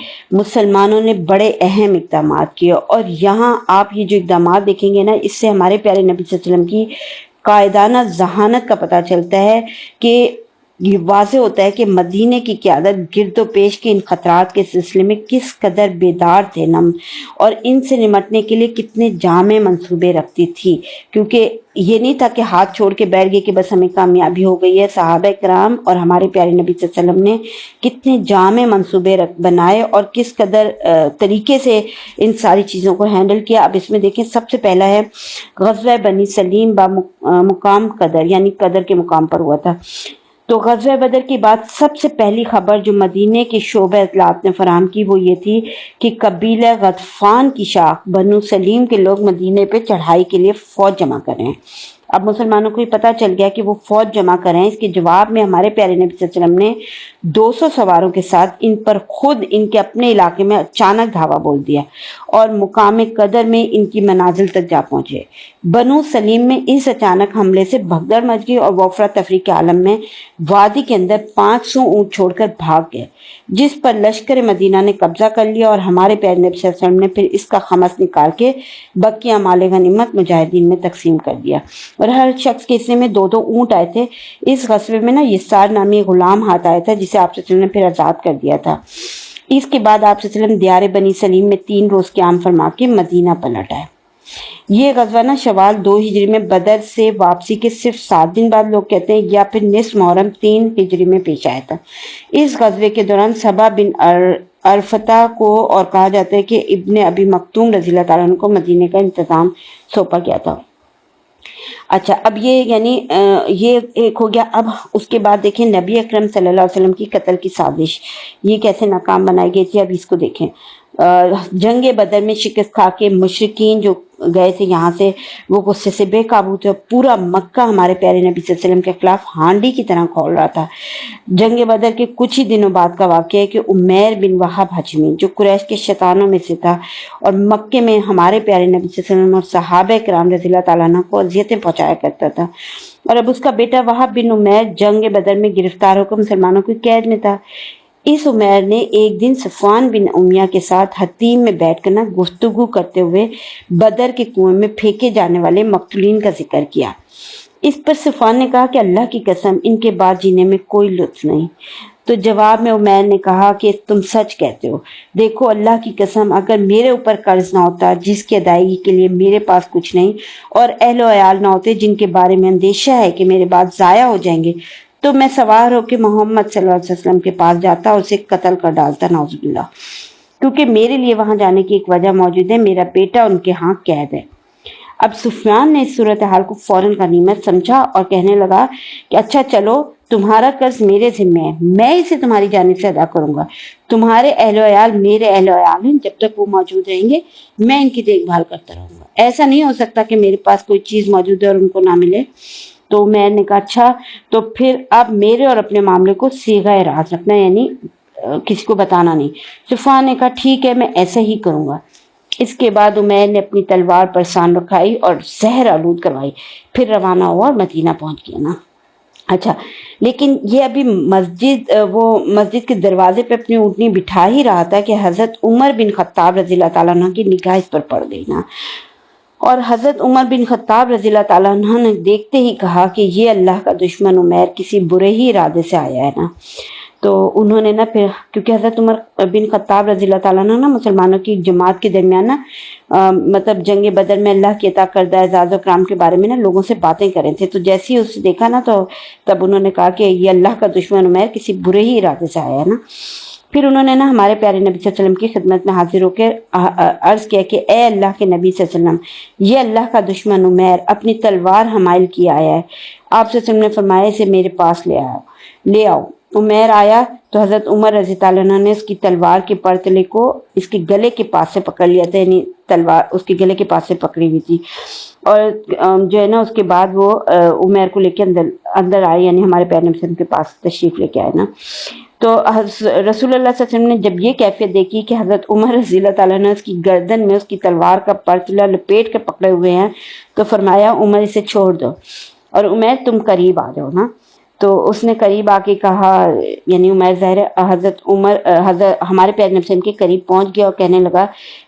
مسلمانوں نے بڑے اہم اقدامات کیے، اور یہاں آپ یہ جو اقدامات دیکھیں گے نا اس سے ہمارے پیارے نبی صلی اللہ علیہ وسلم کی قائدانہ ذہانت کا پتہ چلتا ہے کہ یہ واضح ہوتا ہے کہ مدینے کی قیادت گرد و پیش کے ان خطرات کے سلسلے میں کس قدر بیدار تھے نم، اور ان سے نمٹنے کے لیے کتنے جامع منصوبے رکھتی تھی، کیونکہ یہ نہیں تھا کہ ہاتھ چھوڑ کے بیٹھ گئے کہ بس ہمیں کامیابی ہو گئی ہے۔ صحابہ کرام اور ہمارے پیارے نبی صلی اللہ علیہ وسلم نے کتنے جامع منصوبے بنائے اور کس قدر طریقے سے ان ساری چیزوں کو ہینڈل کیا۔ اب اس میں دیکھیں سب سے پہلا ہے غزوہ بنی سلیم مقام قدر، یعنی قدر کے مقام پر ہوا تھا۔ تو غزوہ بدر کے بعد سب سے پہلی خبر جو مدینے کے شعبہ اطلاعات نے فراہم کی وہ یہ تھی کہ قبیلہ غطفان کی شاخ بنو سلیم کے لوگ مدینے پہ چڑھائی کے لیے فوج جمع کر رہے ہیں۔ اب مسلمانوں کو یہ پتہ چل گیا کہ وہ فوج جمع کر رہے ہیں، اس کے جواب میں ہمارے پیارے نبی صلی اللہ علیہ وسلم نے 200 سواروں کے ساتھ ان پر خود ان کے اپنے علاقے میں اچانک دھاوا بول دیا اور مقام قدر میں ان کی منازل تک جا پہنچے۔ بنو سلیم میں اس اچانک حملے سے بھگدڑ مچ گئی اور وہ افراتفری کے عالم میں وادی کے اندر 500 اونٹ چھوڑ کر بھاگ گئے، جس پر لشکر مدینہ نے قبضہ کر لیا، اور ہمارے پیارے نبی صلی اللہ علیہ وسلم نے پھر اس کا خمس نکال کے بقیہ مال غنیمت مجاہدین میں تقسیم کر دیا، اور ہر شخص کے حصے میں 2 اونٹ آئے تھے۔ اس غزوے میں نا یسار نامی غلام ہاتھ آیا تھا جسے آپ صلی اللہ علیہ وسلم نے پھر آزاد کر دیا تھا۔ اس کے بعد آپ صلی اللہ علیہ وسلم دیار بنی سلیم میں 3 روز قیام فرما کے مدینہ پلٹ آئے۔ یہ غزوہ نا شوال 2 ہجری میں بدر سے واپسی کے صرف 7 دن بعد لوگ کہتے ہیں، یا پھر نصف محرم 3 ہجری میں پیش آیا تھا۔ اس غزوے کے دوران سبا بن عرفتہ کو اور کہا جاتا ہے کہ ابن ابی مکتوم رضی اللہ تعالیٰ عنہ کو مدینے کا انتظام سونپا گیا تھا۔ اچھا اب یہ یعنی یہ ایک ہو گیا۔ اب اس کے بعد دیکھیں نبی اکرم صلی اللہ علیہ وسلم کی قتل کی سازش یہ کیسے ناکام بنائی گئی تھی، اب اس کو دیکھیں۔ جنگ بدر میں شکست کھا کے مشرکین جو گئے تھے یہاں سے وہ غصے سے بے قابو تھے، پورا مکہ ہمارے پیارے نبی صلی اللہ علیہ وسلم کے خلاف ہانڈی کی طرح کھول رہا تھا۔ جنگ بدر کے کچھ ہی دنوں بعد کا واقعہ ہے کہ عمیر بن وہب حجمی جو قریش کے شیطانوں میں سے تھا اور مکے میں ہمارے پیارے نبی صلی اللہ علیہ وسلم اور صحابہ کرام رضی اللہ تعالیٰ عنہ کو اذیتیں پہنچایا کرتا تھا، اور اب اس کا بیٹا وہب بن عمیر جنگ بدر میں گرفتار ہو کر مسلمانوں کی قید میں تھا۔ اس عمیر نے ایک دن صفوان بن امیہ کے ساتھ حتیم میں بیٹھ کر گفتگو کرتے ہوئے بدر کے کنویں میں پھینکے جانے والے مقتولین کا ذکر کیا۔ اس پر صفوان نے کہا کہ اللہ کی قسم ان کے بعد جینے میں کوئی لطف نہیں۔ تو جواب میں عمیر نے کہا کہ تم سچ کہتے ہو، دیکھو اللہ کی قسم اگر میرے اوپر قرض نہ ہوتا جس کی ادائیگی کے لیے میرے پاس کچھ نہیں، اور اہل و عیال نہ ہوتے جن کے بارے میں اندیشہ ہے کہ میرے بعد ضائع ہو جائیں گے، تو میں سوار ہو کے محمد صلی اللہ علیہ وسلم کے پاس جاتا اور اسے قتل کر ڈالتا، نعوذ باللہ، کیونکہ میرے لیے وہاں جانے کی ایک وجہ موجود ہے، میرا بیٹا ان کے ہاں قید ہے۔ اب سفیان نے اس صورتحال کو فوراً غنیمت سمجھا اور کہنے لگا کہ اچھا چلو تمہارا قرض میرے ذمہ ہے، میں اسے تمہاری جانب سے ادا کروں گا، تمہارے اہل و عیال میرے اہل و عیال ہیں، جب تک وہ موجود رہیں گے میں ان کی دیکھ بھال کرتا رہوں گا، ایسا نہیں ہو سکتا کہ میرے پاس کوئی چیز موجود ہے اور ان کو نہ ملے۔ تو میں نے کہا اچھا تو پھر اب میرے اور اپنے معاملے کو صیغہ راز رکھنا، یعنی کسی کو بتانا نہیں۔ صفوان نے کہا ٹھیک ہے میں ایسا ہی کروں گا۔ اس کے بعد عمیر نے اپنی تلوار پر سان رکھائی اور زہر آلود کروائی، پھر روانہ ہوا اور مدینہ پہنچ گیا نا۔ اچھا، لیکن یہ ابھی مسجد کے دروازے پہ اپنی اونٹنی بٹھا ہی رہا تھا کہ حضرت عمر بن خطاب رضی اللہ تعالیٰ عنہ کی نگاہ اس پر پڑ گئی نا، اور حضرت عمر بن خطاب رضی اللہ تعالیٰ عنہ نے دیکھتے ہی کہا کہ یہ اللہ کا دشمن عمیر کسی برے ہی ارادے سے آیا ہے نا۔ تو انہوں نے نا پھر، کیونکہ حضرت عمر بن خطاب رضی اللہ تعالیٰ عنہ نا مسلمانوں کی جماعت کے درمیان نا مطلب جنگ بدر میں اللہ کی عطا کردہ اعزاز و کرام کے بارے میں نا لوگوں سے باتیں کر رہے تھے، تو جیسے ہی اسے دیکھا نا تو تب انہوں نے کہا کہ یہ اللہ کا دشمن عمیر کسی برے ہی ارادے سے آیا ہے نا۔ پھر انہوں نے نا ہمارے پیارے نبی صلی اللہ علیہ وسلم کی خدمت میں حاضر ہو کے عرض کیا کہ اے اللہ کے نبی صلی اللہ علیہ وسلم، یہ اللہ کا دشمن عمیر اپنی تلوار حمائل کیے آیا ہے۔ آپ صلی اللہ علیہ وسلم نے فرمایا اسے میرے پاس لے آؤ۔ عمیر آیا تو حضرت عمر رضی اللہ عنہ نے اس کی تلوار کے پرتلے کو اس کے گلے کے پاس سے پکڑ لیا تھا، یعنی تلوار اس کے گلے کے پاس سے پکڑی ہوئی تھی، اور جو ہے نا اس کے بعد وہ عمیر کو لے کے اندر آئے، یعنی ہمارے پیارے نبی صلی اللہ علیہ وسلم کے پاس تشریف لے کے آئے نا۔ تو رسول اللہ صلی اللہ علیہ وسلم نے جب یہ کیفیت دیکھی کہ حضرت عمر رضی اللہ تعالیٰ نے اس کی گردن میں اس کی تلوار کا پرتلا لپیٹ کر پکڑے ہوئے ہیں، تو فرمایا عمر اسے چھوڑ دو اور عمیر تم قریب آ جاؤ نا۔ تو اس نے قریب آ کے کہا، یعنی عمیر ظاہر حضرت ہمارے پیارے نبی صلی اللہ علیہ وسلم کے قریب پہنچ گیا اور کہنے لگا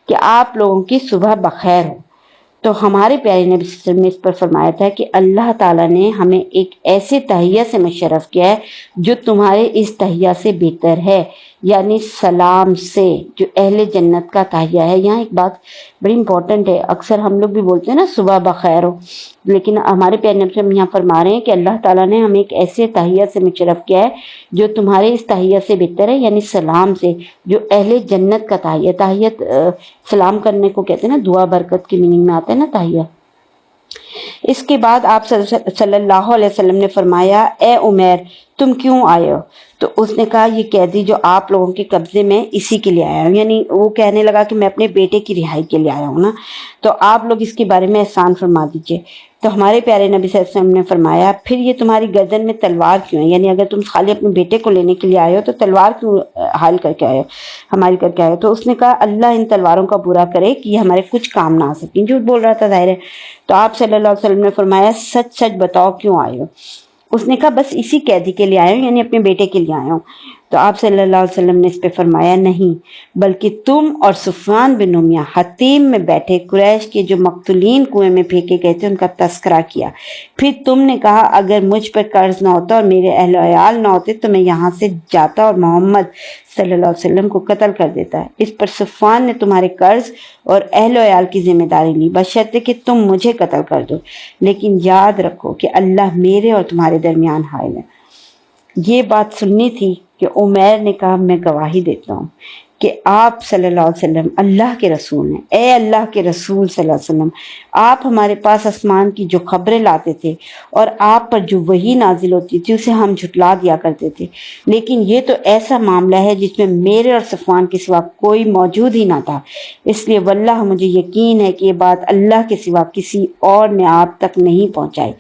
کہ آپ لوگوں کی صبح بخیر ہو۔ تو ہمارے پیارے نبی صلی اللہ علیہ وسلم نے اس پر فرمایا تھا کہ اللہ تعالیٰ نے ہمیں ایک ایسے تحیہ سے مشرف کیا ہے جو تمہارے اس تحیہ سے بہتر ہے، یعنی سلام سے، جو اہل جنت کا تحیہ ہے۔ یہاں ایک بات بڑی امپورٹنٹ ہے، اکثر ہم لوگ بھی بولتے ہیں نا صبح بخیر ہو، لیکن ہمارے پیارے نبی صلی اللہ علیہ وسلم یہاں فرما رہے ہیں کہ اللہ تعالیٰ نے ہمیں ایک ایسے تحیہ سے مشرف کیا ہے جو تمہارے اس تحیہ سے بہتر ہے، یعنی سلام سے، جو اہل جنت کا تحیہ۔ تحیت سلام کرنے کو کہتے ہیں نا، دعا برکت کی میننگ میں آتا ہے نا تحیہ۔ اس کے بعد آپ صلی اللہ علیہ وسلم نے فرمایا اے عمیر تم کیوں آئے ہو؟ تو اس نے کہا یہ قیدی جو آپ لوگوں کے قبضے میں اسی کے لیے آیا ہوں، یعنی وہ کہنے لگا کہ میں اپنے بیٹے کی رہائی کے لیے آیا ہوں نا، تو آپ لوگ اس کے بارے میں احسان فرما دیجئے۔ تو ہمارے پیارے نبی صلی اللہ علیہ وسلم نے فرمایا پھر یہ تمہاری گردن میں تلوار کیوں ہے؟ یعنی اگر تم خالی اپنے بیٹے کو لینے کے لیے آئے ہو تو تلوار کیوں حائل کر کے آئے ہو، ہماری کر کے آئے ہو؟ تو اس نے کہا اللہ ان تلواروں کا برا کرے کہ یہ ہمارے کچھ کام نہ آ سکیں۔ جھوٹ بول رہا تھا ظاہر ہے۔ تو آپ صلی اللہ علیہ وسلم نے فرمایا سچ سچ بتاؤ کیوں آئے ہو؟ اس نے کہا بس اسی قیدی کے لیے آیا ہوں، یعنی اپنے بیٹے کے لیے آیا ہوں۔ تو آپ صلی اللہ علیہ وسلم نے اس پہ فرمایا نہیں، بلکہ تم اور صفوان بن امیہ حطیم میں بیٹھے قریش کے جو مقتولین کنویں میں پھینکے گئے تھے ان کا تذکرہ کیا۔ پھر تم نے کہا اگر مجھ پر قرض نہ ہوتا اور میرے اہل و عیال نہ ہوتے تو میں یہاں سے جاتا اور محمد صلی اللہ علیہ وسلم کو قتل کر دیتا ہے۔ اس پر صفوان نے تمہارے قرض اور اہل و عیال کی ذمہ داری لی بشرطے کہ تم مجھے قتل کر دو، لیکن یاد رکھو کہ اللہ میرے اور تمہارے درمیان حائل ہے۔ یہ بات سننی تھی کہ عمیر نے کہا میں گواہی دیتا ہوں کہ آپ صلی اللہ علیہ وسلم اللہ کے رسول ہیں۔ اے اللہ کے رسول صلی اللہ علیہ وسلم، آپ ہمارے پاس آسمان کی جو خبریں لاتے تھے اور آپ پر جو وحی نازل ہوتی تھی اسے ہم جھٹلا دیا کرتے تھے، لیکن یہ تو ایسا معاملہ ہے جس میں میرے اور صفوان کے سوا کوئی موجود ہی نہ تھا، اس لیے واللہ مجھے یقین ہے کہ یہ بات اللہ کے سوا کسی اور نے آپ تک نہیں پہنچائی۔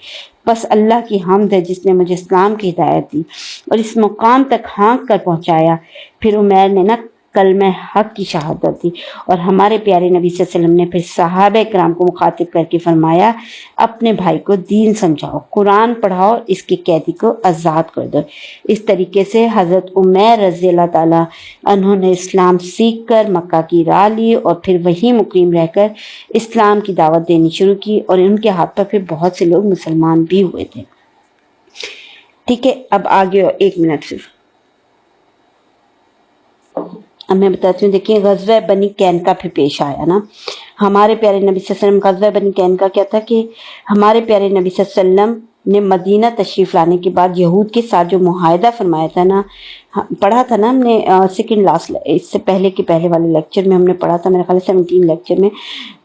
بس اللہ کی حمد ہے جس نے مجھے اسلام کی ہدایت دی اور اس مقام تک ہانک کر پہنچایا۔ پھر عمیر نے نا کلمہ حق کی شہادت دی، اور ہمارے پیارے نبی صلی اللہ علیہ وسلم نے پھر صحابہ کرام کو مخاطب کر کے فرمایا اپنے بھائی کو دین سمجھاؤ، قرآن پڑھاؤ، اس کے قیدی کو آزاد کر دو۔ اس طریقے سے حضرت عمیر رضی اللہ تعالیٰ عنہ نے اسلام سیکھ کر مکہ کی راہ لی اور پھر وہیں مقیم رہ کر اسلام کی دعوت دینی شروع کی، اور ان کے ہاتھ پر پھر بہت سے لوگ مسلمان بھی ہوئے تھے۔ ٹھیک ہے، اب آگے 1 منٹ صرف اب میں بتاتی ہوں۔ دیکھیں غزوہ بنی قینقاع پھر پیش آیا نا۔ ہمارے پیارے نبی صلی اللہ علیہ وسلم غزوہ بنی قینقاع کیا تھا کہ ہمارے پیارے نبی صلی اللہ علیہ وسلم نے مدینہ تشریف لانے کے بعد یہود کے ساتھ جو معاہدہ فرمایا تھا نا، پڑھا تھا نا ہم نے سیکنڈ لاسٹ، اس سے پہلے کے پہلے والے لیکچر میں ہم نے پڑھا تھا، میرے خیال 17 لیکچر میں،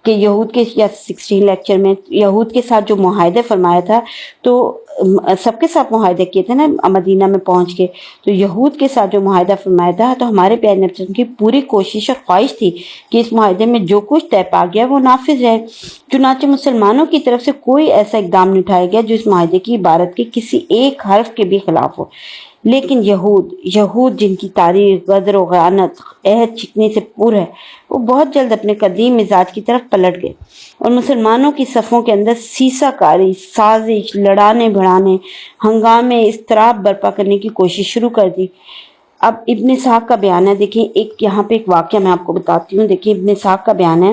کہ یہود کے یا 16 لیکچر میں یہود کے ساتھ جو معاہدے فرمایا تھا، تو سب کے ساتھ معاہدے کیے تھے نا مدینہ میں پہنچ کے، تو یہود کے ساتھ جو معاہدہ فرمایا تھا تو ہمارے پیارے نبی صلی اللہ علیہ وسلم کی پوری کوشش اور خواہش تھی کہ اس معاہدے میں جو کچھ طے پا گیا وہ نافذ ہے۔ چنانچہ مسلمانوں کی طرف سے کوئی ایسا اقدام نہیں اٹھایا گیا جو اس معاہدے کی عبارت کے کسی ایک حرف کے بھی خلاف ہو۔ لیکن یہود جن کی تاریخ غدر و خیانت عہد چکنے سے پر ہے، وہ بہت جلد اپنے قدیم مزاج کی طرف پلٹ گئے اور مسلمانوں کی صفوں کے اندر سیسا کاری، سازش، لڑانے بھڑانے، ہنگامے، اضطراب برپا کرنے کی کوشش شروع کر دی۔ اب ابن اسحاق کا بیان ہے، دیکھیں یہاں پہ ایک واقعہ میں آپ کو بتاتی ہوں۔ دیکھیں ابن اسحاق کا بیان ہے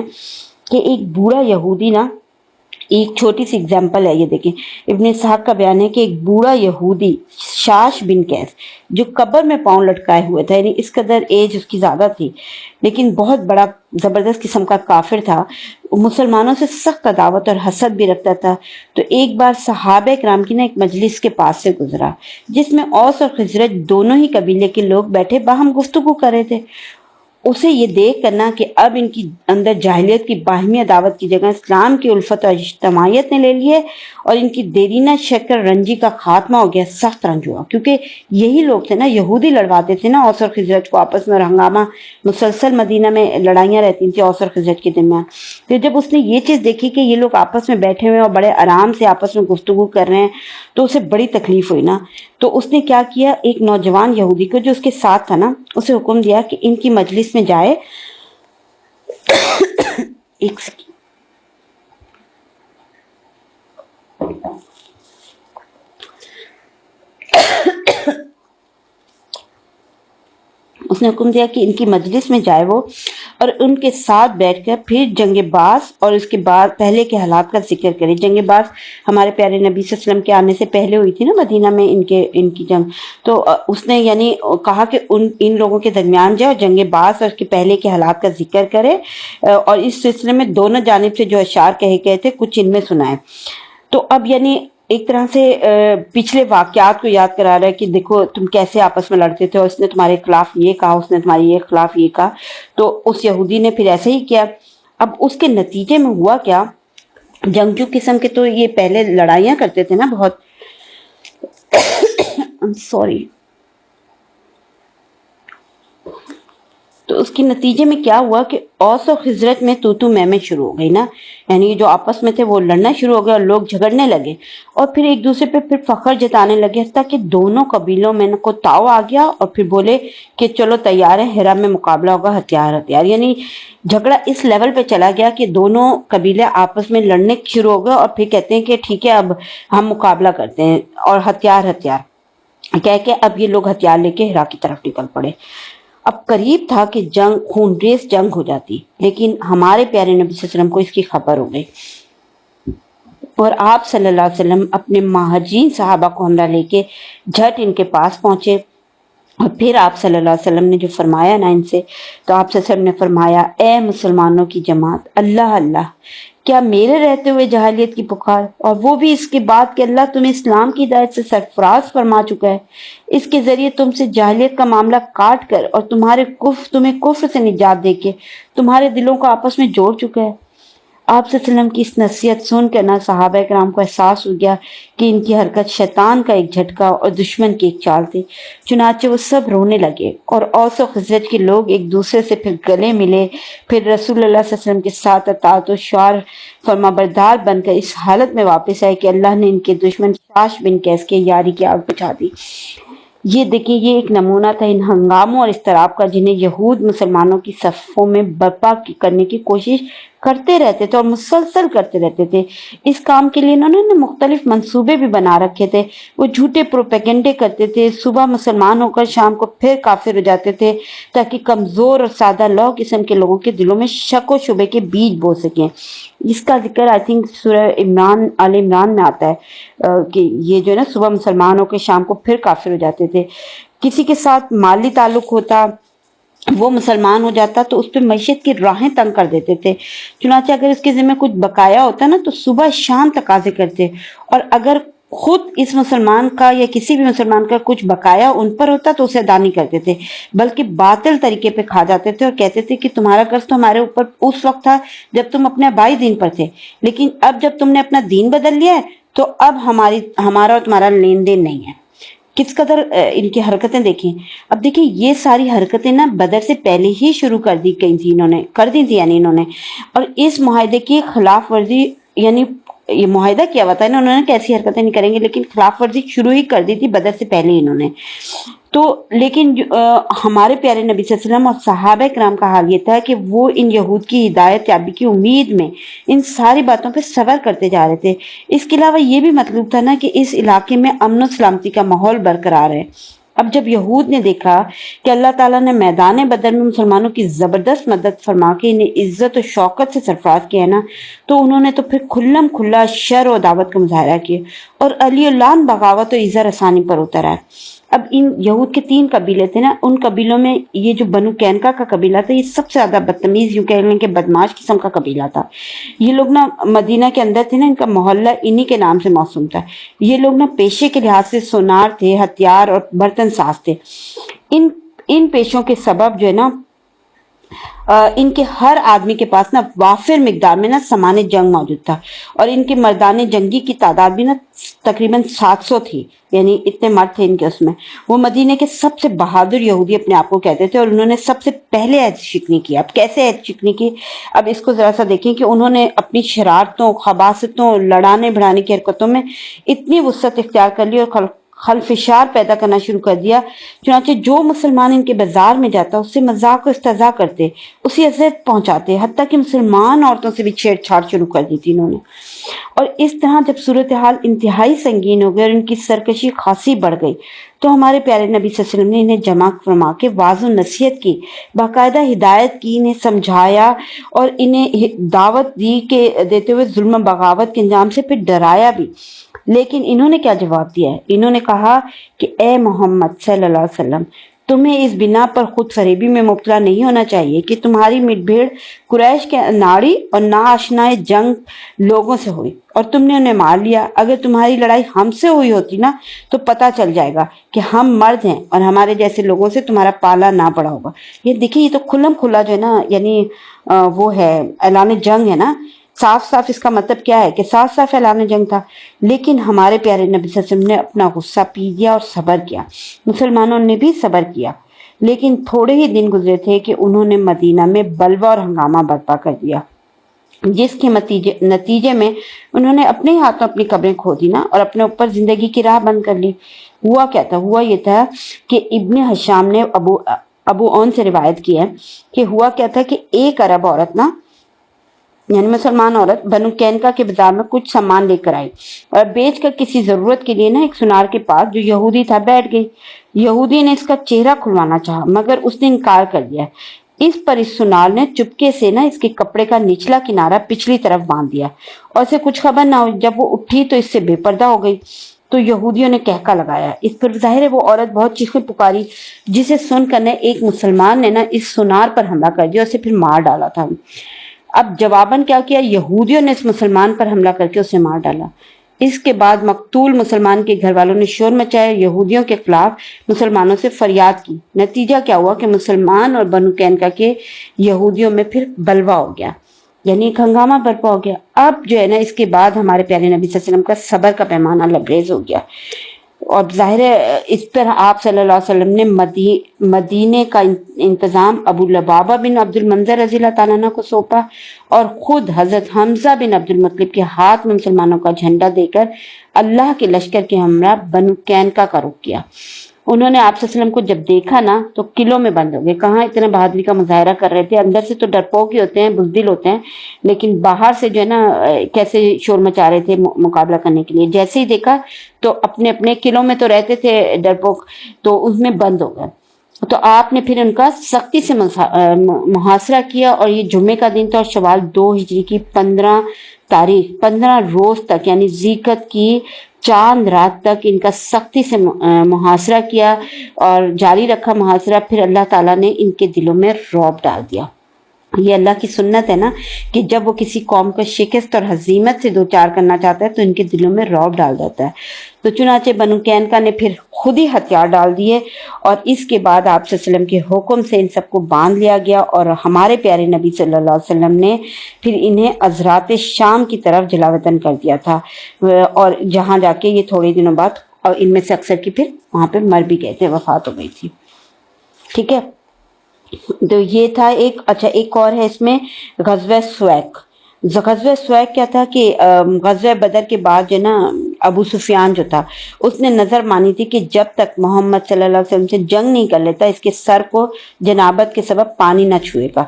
کہ ایک بوڑھا یہودی نا، ایک چھوٹی سی اگزامپل ہے یہ، دیکھیں ابن اسحاق کا بیان ہے کہ ایک بوڑھا یہودی شاش بن قیس جو قبر میں پاؤں لٹکائے ہوئے تھا، یعنی اس قدر ایج اس کی زیادہ تھی لیکن بہت بڑا زبردست قسم کا کافر تھا، مسلمانوں سے سخت عداوت اور حسد بھی رکھتا تھا۔ تو ایک بار صحابہ کرام کی نا ایک مجلس کے پاس سے گزرا جس میں اوس اور خزرج دونوں ہی قبیلے کے لوگ بیٹھے باہم گفتگو کر رہے تھے۔ اسے یہ دیکھ کرنا کہ اب ان کی اندر جاہلیت کی باہمی عداوت کی جگہ اسلام کی الفت اور اجتماعیت نے لے لی ہے اور ان کی دیرینہ شکر رنجی کا خاتمہ ہو گیا، سخت رنج ہوا، کیونکہ یہی لوگ تھے نا، یہودی لڑواتے تھے نا اوس اور خزرج کو آپس میں، اور ہنگامہ مسلسل مدینہ میں لڑائیاں رہتی تھیں اوس اور خزرج کے درمیان۔ تو جب اس نے یہ چیز دیکھی کہ یہ لوگ آپس میں بیٹھے ہوئے اور بڑے آرام سے آپس میں گفتگو کر رہے ہیں تو اسے بڑی تکلیف ہوئی نا۔ تو اس نے کیا کیا، ایک نوجوان یہودی کو جو اس کے ساتھ تھا نا، اسے حکم دیا کہ ان کی مجلس میں جائے ایک سیکنڈ، اس نے حکم دیا کہ ان کی مجلس میں جائے وہ، اور ان کے ساتھ بیٹھ کر پھر جنگ باز اور اس کے بعد پہلے کے حالات کا ذکر کرے۔ جنگ باز ہمارے پیارے نبی صلی اللہ علیہ وسلم کے آنے سے پہلے ہوئی تھی نا مدینہ میں ان کی جنگ، تو اس نے یعنی کہا کہ ان لوگوں کے درمیان جائے اور جنگ باز اور اس کے پہلے کے حالات کا ذکر کرے، اور اس سلسلے میں دونوں جانب سے جو اشعار کہے گئے تھے کچھ ان میں سنائے۔ تو اب یعنی ایک طرح سے پچھلے واقعات کو یاد کرا رہا ہے کہ دیکھو تم کیسے آپس میں لڑتے تھے، اور اس نے تمہارے خلاف یہ کہا، اس نے تمہارے یہ خلاف یہ کہا، تو اس یہودی نے پھر ایسے ہی کیا۔ اب اس کے نتیجے میں ہوا کیا، جنگجو قسم کے تو یہ پہلے لڑائیاں کرتے تھے نا بہت سوری، تو اس کے نتیجے میں کیا ہوا کہ اوس و خزرج میں تو میں شروع ہو گئی نا، یعنی جو آپس میں تھے وہ لڑنا شروع ہو گئے اور لوگ جھگڑنے لگے اور پھر ایک دوسرے پہ پھر فخر جتانے لگے، حتیٰ کہ دونوں قبیلوں میں کو تاؤ آ گیا اور پھر بولے کہ چلو تیار ہے، ہیرا میں مقابلہ ہوگا، ہتھیار، یعنی جھگڑا اس لیول پہ چلا گیا کہ دونوں قبیلے آپس میں لڑنے شروع ہو گئے اور پھر کہتے ہیں کہ ٹھیک ہے اب ہم مقابلہ کرتے ہیں، اور ہتھیار کہہ کے اب یہ لوگ ہتھیار لے کے ہیرا کی طرف نکل پڑے۔ اب قریب تھا کہ خون ریز جنگ ہو جاتی، لیکن ہمارے پیارے نبی صلی اللہ علیہ وسلم کو اس کی خبر ہو گئی اور آپ صلی اللہ علیہ وسلم اپنے مہاجرین صحابہ کو ہمراہ لے کے جھٹ ان کے پاس پہنچے، اور پھر آپ صلی اللہ علیہ وسلم نے جو فرمایا نا ان سے، تو آپ صلی اللہ علیہ وسلم نے فرمایا، اے مسلمانوں کی جماعت، اللہ اللہ، کیا میرے رہتے ہوئے جاہلیت کی پکار، اور وہ بھی اس کے بعد کہ اللہ تمہیں اسلام کی ہدایت سے سرفراز فرما چکا ہے، اس کے ذریعے تم سے جاہلیت کا معاملہ کاٹ کر اور تمہیں کفر سے نجات دے کے تمہارے دلوں کو آپس میں جوڑ چکا ہے۔ آپ صلی اللہ علیہ وسلم کی اس نصیحت سن کر نہ صحابہ کرام کو احساس ہو گیا کہ ان کی حرکت شیطان کا ایک جھٹکا اور دشمن کی ایک چال تھی، چنانچہ وہ سب رونے لگے اور اوس و خزرج کے لوگ ایک دوسرے سے پھر گلے ملے، پھر رسول اللہ صلی اللہ علیہ وسلم کے ساتھ اطاعت و شعار فرما بردار بن کر اس حالت میں واپس آئے کہ اللہ نے ان کے دشمن شاش بن قیس کے یاری کی آگ بجھا دی۔ یہ دیکھیں، یہ ایک نمونہ تھا ان ہنگاموں اور اضطراب کا جنہیں یہود مسلمانوں کی صفوں میں برپا کرنے کی کوشش کرتے رہتے تھے اور مسلسل کرتے رہتے تھے۔ اس کام کے لیے انہوں نے مختلف منصوبے بھی بنا رکھے تھے، وہ جھوٹے پروپیگنڈے کرتے تھے، صبح مسلمان ہو کر شام کو پھر کافر ہو جاتے تھے تاکہ کمزور اور سادہ لو قسم کے لوگوں کے دلوں میں شک و شبے کے بیج بو سکیں۔ اس کا ذکر آئی تھنک سورہ آل عمران میں آتا ہے کہ یہ جو ہے نا صبح مسلمان ہو کے شام کو پھر کافر ہو جاتے تھے۔ کسی کے ساتھ مالی تعلق ہوتا، وہ مسلمان ہو جاتا تو اس پہ معیشت کی راہیں تنگ کر دیتے تھے، چنانچہ اگر اس کے ذمہ کچھ بقایا ہوتا نا تو صبح شام تقاضے کرتے، اور اگر خود اس مسلمان کا یا کسی بھی مسلمان کا کچھ بقایا ان پر ہوتا تو اسے ادا نہیں کرتے تھے، بلکہ باطل طریقے پہ کھا جاتے تھے اور کہتے تھے کہ تمہارا قرض تو ہمارے اوپر اس وقت تھا جب تم اپنے آبائی دین پر تھے، لیکن اب جب تم نے اپنا دین بدل لیا ہے تو اب ہمارا اور تمہارا لین دین نہیں ہے۔ کس قدر ان کی حرکتیں دیکھیں۔ اب دیکھیں یہ ساری حرکتیں نا بدر سے پہلے ہی شروع کر دی تھی انہوں نے، اور اس معاہدے کی خلاف ورزی یعنی یہ معاہدہ کیا ہوا تھا نا انہوں نے کہ ایسی حرکتیں نہیں کریں گے، لیکن خلاف ورزی شروع ہی کر دی تھی بدر سے پہلے انہوں نے تو۔ لیکن ہمارے پیارے نبی صلی اللہ علیہ وسلم اور صحابہ کرام کا حال یہ تھا کہ وہ ان یہود کی ہدایت یابی کی امید میں ان ساری باتوں پہ صبر کرتے جا رہے تھے۔ اس کے علاوہ یہ بھی مطلوب تھا نا کہ اس علاقے میں امن و سلامتی کا ماحول برقرار ہے۔ اب جب یہود نے دیکھا کہ اللہ تعالیٰ نے میدان بدر میں مسلمانوں کی زبردست مدد فرما کے انہیں عزت و شوکت سے سرفراز کیا ہے نا، تو انہوں نے تو پھر کھلم کھلا شر و عداوت کا مظاہرہ کیا اور علی اللہ بغاوت و ایزا رسانی پر اتر آئے۔ اب ان یہود کے 3 قبیلے تھے نا، ان قبیلوں میں یہ جو بنو قینقاع کا قبیلہ تھا یہ سب سے زیادہ بدتمیز، یوں کہہ لیں کہ بدماش قسم کا قبیلہ تھا۔ یہ لوگ نا مدینہ کے اندر تھے نا، ان کا محلہ انہی کے نام سے موسوم تھا۔ یہ لوگ نا پیشے کے لحاظ سے سونار تھے، ہتھیار اور برتن ساز تھے۔ ان پیشوں کے سبب جو ہے نا ان کے ہر آدمی کے پاس نا وافر مقدار میں نا سامان جنگ موجود تھا، اور ان کے مردان جنگی کی تعداد بھی نا تقریباً 700 تھی، یعنی اتنے مرد تھے ان کے اس میں۔ وہ مدینے کے سب سے بہادر یہودی اپنے آپ کو کہتے تھے، اور انہوں نے سب سے پہلے عہد شکنی کی۔ اب کیسے عہد شکنی کی؟ اب اس کو ذرا سا دیکھیں کہ انہوں نے اپنی شرارتوں، خباثتوں، لڑانے بڑھانے کی حرکتوں میں اتنی وسعت اختیار کر لی اور خلفشار پیدا کرنا شروع کر دیا، چنانچہ جو مسلمان ان کے بازار میں جاتا اس سے مذاق و استہزاء کرتے، اسی اذیت پہنچاتے، حتیٰ کہ مسلمان عورتوں سے بھی چھیڑ چھاڑ شروع کر دی تھی انہوں نے۔ اور اس طرح جب صورتحال انتہائی سنگین ہو گئی اور ان کی سرکشی خاصی بڑھ گئی تو ہمارے پیارے نبی صلی اللہ علیہ وسلم نے انہیں جمع فرما کے واضح و نصیحت کی، باقاعدہ ہدایت کی، انہیں سمجھایا اور انہیں دعوت دی کہ دیتے ہوئے ظلم و بغاوت کے انجام سے پھر ڈرایا بھی۔ لیکن انہوں نے کیا جواب دیا ہے؟ انہوں نے کہا کہ اے محمد صلی اللہ علیہ وسلم، تمہیں اس بنا پر خود فریبی میں مبتلا نہیں ہونا چاہیے کہ تمہاری مٹ بھیڑ قریش کے ناڑی اور ناآشنائے جنگ لوگوں سے ہوئی اور تم نے انہیں مار لیا۔ اگر تمہاری لڑائی ہم سے ہوئی ہوتی نا تو پتہ چل جائے گا کہ ہم مرد ہیں اور ہمارے جیسے لوگوں سے تمہارا پالا نہ پڑا ہوگا۔ یہ دیکھیں، یہ تو کھلم کھلا جو ہے نا، یعنی وہ ہے اعلان جنگ ہے نا، صاف صاف اس کا مطلب کیا ہے کہ صاف صاف اعلان جنگ تھا۔ لیکن ہمارے پیارے نبی صلی اللہ علیہ وسلم نے اپنا غصہ پی دیا اور صبر کیا، مسلمانوں نے بھی صبر کیا۔ لیکن تھوڑے ہی دن گزرے تھے کہ انہوں نے مدینہ میں بلوا اور ہنگامہ برپا کر دیا، جس کے نتیجے میں انہوں نے اپنے ہاتھوں اپنی قبریں کھودی نا اور اپنے اوپر زندگی کی راہ بند کر لی۔ ہوا کیا تھا؟ ہوا یہ تھا کہ ابن حشام نے ابو اون سے روایت کی ہے کہ ہوا کیا تھا کہ ایک عرب عورت نا، یعنی مسلمان عورت، بنو قینقاع کے بازار میں کچھ سامان لے کر آئی اور بیچ کر کسی ضرورت کے لیے نا ایک سنار کے پاس جو یہودی تھا بیٹھ گئی۔ یہودی نے اس کا چہرہ کھلوانا چاہا مگر اس نے انکار کر دیا۔ اس پر اس سنار نے چپکے سے نا اس کے کپڑے کا نچلا کنارہ پچھلی طرف باندھ دیا اور اسے کچھ خبر نہ ہوئی۔ جب وہ اٹھی تو اس سے بے پردہ ہو گئی تو یہودیوں نے کہکا لگایا۔ اس پر ظاہر ہے وہ عورت بہت چیخیں پکاری، جسے سن کر نے ایک مسلمان نے نا اس سنار پر حملہ کر دیا اور اسے پھر مار ڈالا تھا۔ اب جواباً کیا کیا؟ یہودیوں نے اس مسلمان پر حملہ کر کے اسے مار ڈالا۔ اس کے بعد مقتول مسلمان کے گھر والوں نے شور مچایا، یہودیوں کے خلاف مسلمانوں سے فریاد کی۔ نتیجہ کیا ہوا کہ مسلمان اور بنو قینقاع کے یہودیوں میں پھر بلوا ہو گیا، یعنی ایک ہنگامہ برپا ہو گیا۔ اب جو ہے نا اس کے بعد ہمارے پیارے نبی صلی اللہ علیہ وسلم کا صبر کا پیمانہ لبریز ہو گیا، اور ظاہر ہے اس پر آپ صلی اللہ علیہ وسلم نے مدینے کا انتظام ابو لبابہ بن عبد المنذر رضی اللہ تعالیٰ عنہ کو سونپا اور خود حضرت حمزہ بن عبد المطلب کے ہاتھ میں مسلمانوں کا جھنڈا دے کر اللہ کے لشکر کے ہمراہ بنو قینقاع کا رخ کیا۔ انہوں نے آپ صلی اللہ علیہ وسلم کو جب دیکھا نا تو قلعوں میں بند ہو گئے، کہاں اتنا بہادری کا مظاہرہ کر رہے تھے، اندر سے تو ڈرپوک ہی ہوتے ہیں، بزدل ہوتے ہیں، لیکن باہر سے جو ہے نا کیسے شور مچا رہے تھے مقابلہ کرنے کے لیے۔ جیسے ہی دیکھا تو اپنے اپنے قلعوں میں تو رہتے تھے ڈرپوک، تو اس میں بند ہو گئے۔ تو آپ نے پھر ان کا سختی سے محاصرہ کیا، اور یہ جمعے کا دن تھا اور شوال 2 ہجری کی 15 تاریخ 15 روز تک، یعنی ذیقعد کی چاند رات تک ان کا سختی سے محاصرہ کیا اور جاری رکھا محاصرہ۔ پھر اللہ تعالیٰ نے ان کے دلوں میں رعب ڈال دیا۔ یہ اللہ کی سنت ہے نا کہ جب وہ کسی قوم کو شکست اور ہزیمت سے دوچار کرنا چاہتا ہے تو ان کے دلوں میں رعب ڈال دیتا ہے۔ تو چنانچہ بنو قینقاع نے پھر خود ہی ہتھیار ڈال دیے، اور اس کے بعد آپ صلی اللہ علیہ وسلم کے حکم سے ان سب کو باندھ لیا گیا، اور ہمارے پیارے نبی صلی اللہ علیہ وسلم نے پھر انہیں عذرات شام کی طرف جلا وطن کر دیا تھا، اور جہاں جا کے یہ تھوڑے دنوں بعد اور ان میں سے اکثر کی پھر وہاں پہ مر بھی گئے تھے، وفات ہو گئی تھی۔ ٹھیک ہے، تو یہ تھا ایک۔ اچھا، ایک اور ہے اس میں غزوہ سویق۔ غزوہ سویق کیا تھا کہ غزوہ بدر کے بعد جو نا ابو سفیان جو تھا اس نے نظر مانی تھی کہ جب تک محمد صلی اللہ علیہ وسلم سے جنگ نہیں کر لیتا اس کے سر کو جنابت کے سبب پانی نہ چھوئے گا۔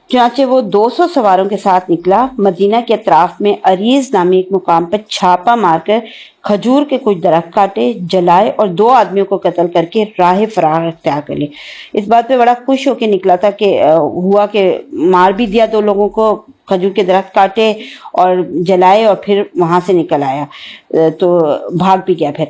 چنانچہ وہ 200 سواروں کے ساتھ نکلا، مدینہ کے اطراف میں عریض نامی ایک مقام پر چھاپا مار کر کھجور کے کچھ درخت کاٹے، جلائے اور 2 آدمیوں کو قتل کر کے راہ فرار اختیار کر لی۔ اس بات پہ بڑا خوش ہو کے نکلا تھا کہ ہوا کہ مار بھی دیا 2 لوگوں کو، کھجور کے درخت کاٹے اور جلائے اور پھر وہاں سے نکل آیا، تو بھاگ بھی گیا۔ پھر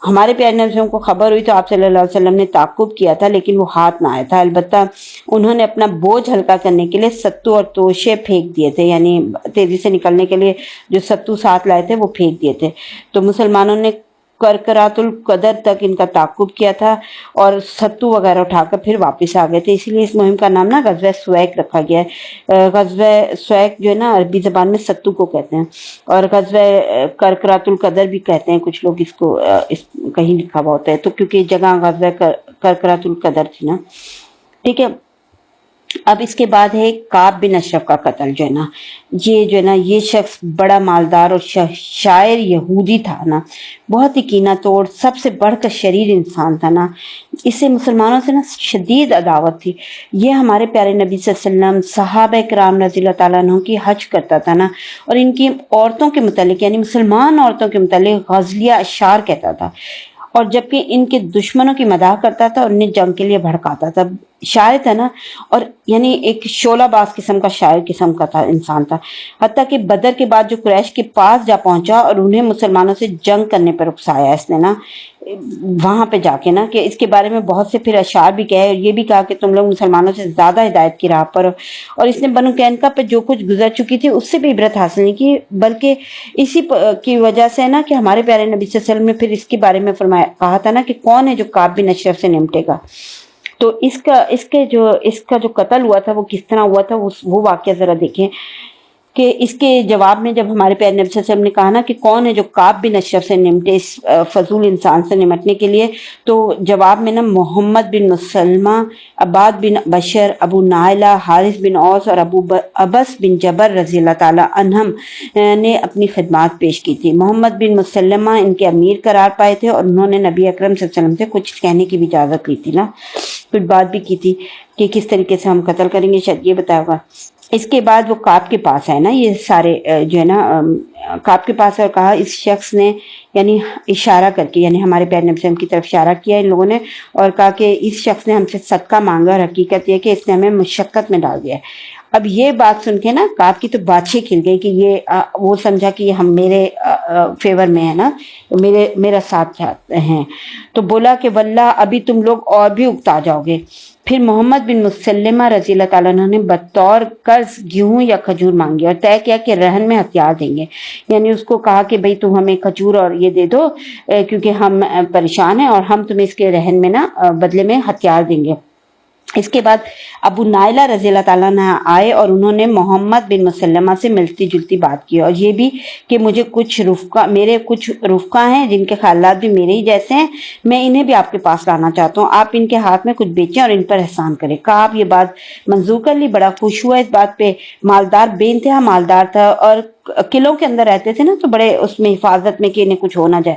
ہمارے پیارے نبی کو خبر ہوئی تو آپ صلی اللہ علیہ وسلم نے تعاقب کیا تھا، لیکن وہ ہاتھ نہ آیا تھا۔ البتہ انہوں نے اپنا بوجھ ہلکا کرنے کے لیے ستو اور توشے پھینک دیے تھے، یعنی تیزی سے نکلنے کے لیے جو ستو ساتھ لائے تھے وہ پھینک دیے تھے۔ تو مسلمانوں نے کرکرات القدر تک ان کا تعاقب کیا تھا اور ستو وغیرہ اٹھا کر پھر واپس آ گئے تھے، اس لیے اس مہم کا نام نا غزوہ سویق رکھا گیا ہے۔ غزوہ سویق جو ہے نا عربی زبان میں ستو کو کہتے ہیں، اور غزوہ کرکرات القدر بھی کہتے ہیں کچھ لوگ، اس کو کہیں لکھا ہوا ہوتا ہے تو کیونکہ جگہ غزوہ کرکرات القدر تھی نا، ٹھیک ہے۔ اب اس کے بعد ہے کعب بن اشرف کا قتل جو ہے نا یہ شخص بڑا مالدار اور شاعر یہودی تھا نا، بہت ہی کینہ توڑ، سب سے بڑھ کر شریر انسان تھا نا، اسے مسلمانوں سے نا شدید عداوت تھی۔ یہ ہمارے پیارے نبی صلی اللہ علیہ وسلم، صحابہ کرام رضی اللہ تعالیٰ عنہ کی حج کرتا تھا نا، اور ان کی عورتوں کے متعلق یعنی مسلمان عورتوں کے متعلق غزلیہ اشعار کہتا تھا، اور جبکہ ان کے دشمنوں کی مداح کرتا تھا اور انہیں جنگ کے لیے بھڑکاتا تھا۔ شاعر تھا نا، اور یعنی ایک شعلہ باز قسم کا شاعر قسم کا تھا، انسان تھا۔ حتیٰ کہ بدر کے بعد جو قریش کے پاس جا پہنچا اور انہیں مسلمانوں سے جنگ کرنے پر اکسایا اس نے نا، وہاں پہ جا کے نا، کہ اس کے بارے میں بہت سے پھر اشعار بھی کہے اور یہ بھی کہا کہ تم لوگ مسلمانوں سے زیادہ ہدایت کی راہ پر، اور اس نے بنو قینقاع پہ جو کچھ گزر چکی تھی اس سے بھی عبرت حاصل نہیں کی، بلکہ اسی کی وجہ سے نا کہ ہمارے پیارے نبی صلی اللہ علیہ وسلم نے پھر اس کے بارے میں فرمایا، کہا تھا نا کہ کون ہے جو کعب بن اشرف سے نمٹے گا۔ تو اس کا جو قتل ہوا تھا وہ کس طرح ہوا تھا، وہ واقعہ ذرا دیکھیں کہ اس کے جواب میں جب ہمارے پیارے نبی صلی اللہ علیہ وسلم نے کہا نا کہ کون ہے جو کعب بن اشرف سے نمٹے، اس فضول انسان سے نمٹنے کے لیے، تو جواب میں نا محمد بن مسلمہ، عباد بن بشر، ابو نائلہ، حارث بن اوس اور ابو ابس بن جبر رضی اللہ تعالیٰ عنہم نے اپنی خدمات پیش کی تھی۔ محمد بن مسلمہ ان کے امیر قرار پائے تھے اور انہوں نے نبی اکرم صلی اللہ علیہ وسلم سے کچھ کہنے کی بھی اجازت لی تھی نا، کچھ بات بھی کی تھی کہ کس طریقے سے ہم قتل کریں گے، شاید یہ بتایا ہوگا۔ اس کے بعد وہ کعب کے پاس ہے نا، یہ سارے جو ہے نا کعب کے پاس ہے، اور کہا اس شخص نے یعنی اشارہ کر کے، یعنی ہمارے پیارے نبی صلی اللہ علیہ وسلم کی طرف اشارہ کیا ان لوگوں نے، اور کہا کہ اس شخص نے ہم سے صدقہ مانگا اور حقیقت یہ کہ اس نے ہمیں مشقت میں ڈال دیا ہے۔ اب یہ بات سن کے نا کعب کی تو باتیں کھل گئی کہ یہ وہ سمجھا کہ یہ ہم میرے فیور میں ہے نا، میرا ساتھ ہیں، تو بولا کہ واللہ ابھی تم لوگ اور بھی اکتا جاؤ گے۔ پھر محمد بن مسلمہ رضی اللہ تعالیٰ عنہ نے بطور قرض گیہوں یا کھجور مانگی اور طے کیا کہ رہن میں ہتھیار دیں گے، یعنی اس کو کہا کہ بھئی تم ہمیں کھجور اور یہ دے دو کیونکہ ہم پریشان ہیں، اور ہم تمہیں اس کے رہن میں نا بدلے میں ہتھیار دیں گے۔ اس کے بعد ابو نائلہ رضی اللہ تعالیٰ عنہ آئے اور انہوں نے محمد بن مسلمہ سے ملتی جلتی بات کی، اور یہ بھی کہ میرے کچھ رفقا ہیں جن کے خیالات بھی میرے ہی جیسے ہیں، میں انہیں بھی آپ کے پاس لانا چاہتا ہوں، آپ ان کے ہاتھ میں کچھ بیچیں اور ان پر احسان کریں۔ کہا آپ یہ بات منظور کر لی، بڑا خوش ہوا اس بات پہ، مالدار بے انتہا مالدار تھا، اور قلعوں کے اندر رہتے تھے نا تو بڑے اس میں حفاظت میں کہ انہیں کچھ ہو نہ جائے۔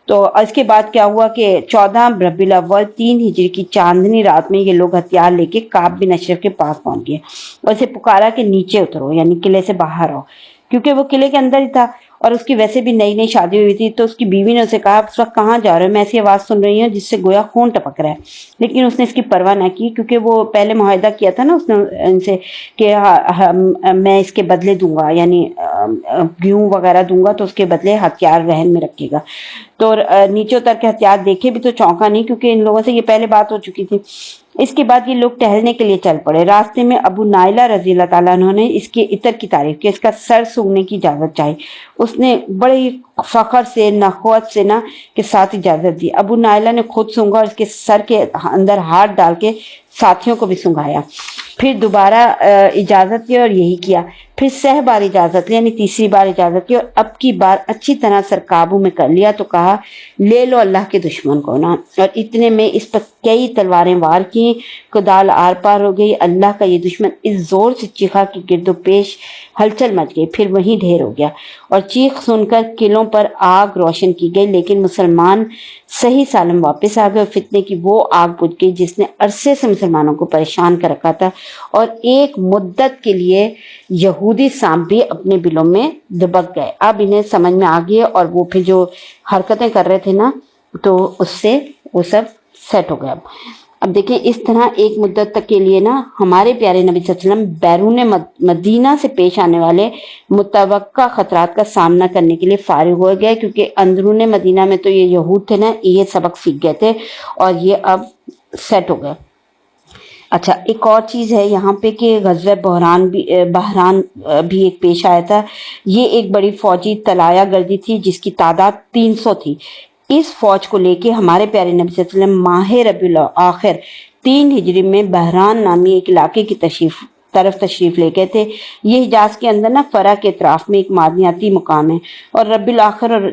تو اس کے بعد کیا ہوا کہ 14 ربیع الاول 3 ہجری کی چاندنی رات میں یہ لوگ ہتھیار لے کے کعب بن اشرف کے پاس پہنچ گئے اور اسے پکارا کہ نیچے اترو، یعنی قلعے سے باہر آؤ، کیونکہ وہ قلعے کے اندر ہی تھا اور اس کی ویسے بھی نئی نئی شادی ہوئی تھی۔ تو اس کی بیوی نے اسے کہا اس وقت کہاں جا رہے ہو، میں ایسی آواز سن رہی ہوں جس سے گویا خون ٹپک رہا ہے، لیکن اس نے اس کی پرواہ نہ کی کیونکہ وہ پہلے معاہدہ کیا تھا نا اس نے ان سے کہ میں اس کے بدلے دوں گا، یعنی گیہوں وغیرہ دوں گا تو اس کے بدلے ہتھیار رہن میں رکھے گا۔ تو نیچے اتر کے ہتھیار دیکھے بھی تو چونکا نہیں کیونکہ ان لوگوں سے یہ پہلے بات ہو چکی تھی۔ اس کے بعد یہ لوگ ٹہلنے کے لیے چل پڑے۔ راستے میں ابو نائلہ رضی اللہ تعالیٰ عنہ نے اس کے عطر کی تعریف کی، اس کا سر سونگھنے کی اجازت چاہی، اس نے بڑے فخر سے نخوت سے نا کے ساتھ اجازت دی۔ ابو نائلہ نے خود سونگھا اور اس کے سر کے اندر ہاتھ ڈال کے ساتھیوں کو بھی سونگھایا۔ پھر دوبارہ اجازت لی اور یہی کیا، پھر 6 بار اجازت لی یعنی تیسری بار اجازت لی، اور اب کی بار اچھی طرح سر قابو میں کر لیا تو کہا لے لو اللہ کے دشمن کو نا، اور اتنے میں اس پر کئی تلواریں وار کی، کدال آر پار ہو گئی، اللہ کا یہ دشمن اس زور سے چیخا کہ گرد و پیش ہلچل مچ گئی، پھر وہیں ڈھیر ہو گیا، اور چیخ سن کر قلعوں پر آگ روشن کی گئی، لیکن مسلمان صحیح سالم واپس آ گئے، اور فتنے کی وہ آگ بجھ گئی جس نے عرصے سے مسلمانوں کو پریشان کر رکھا تھا، اور ایک مدت کے لیے یہودی سانپ بھی اپنے بلوں میں دبک گئے۔ اب انہیں سمجھ میں آ گئی، اور وہ پھر جو حرکتیں کر رہے تھے نا تو اس سے وہ سب سیٹ ہو گیا۔ اب دیکھیں اس طرح ایک مدت تک کے لیے نا ہمارے پیارے نبی صلی اللہ علیہ وسلم بیرون مدینہ سے پیش آنے والے متوقع خطرات کا سامنا کرنے کے لیے فارغ ہو گئے، کیونکہ اندرون مدینہ میں تو یہ یہود تھے نا، یہ سبق سیکھ گئے تھے اور یہ اب سیٹ ہو گئے۔ اچھا ایک اور چیز ہے یہاں پہ کہ غزوہ بحران بھی ایک پیش آیا تھا۔ یہ ایک بڑی فوجی طلایہ گردی تھی جس کی تعداد 300 تھی۔ اس فوج کو لے کے ہمارے پیارے نبی صلی اللہ علیہ وسلم ماہ ربیع الاخر 3 ہجری میں بحران نامی ایک علاقے کی طرف تشریف لے گئے تھے۔ یہ حجاز کے اندر نا فرا کے اطراف میں ایک معدنیاتی مقام ہے، اور ربیع الاخر اور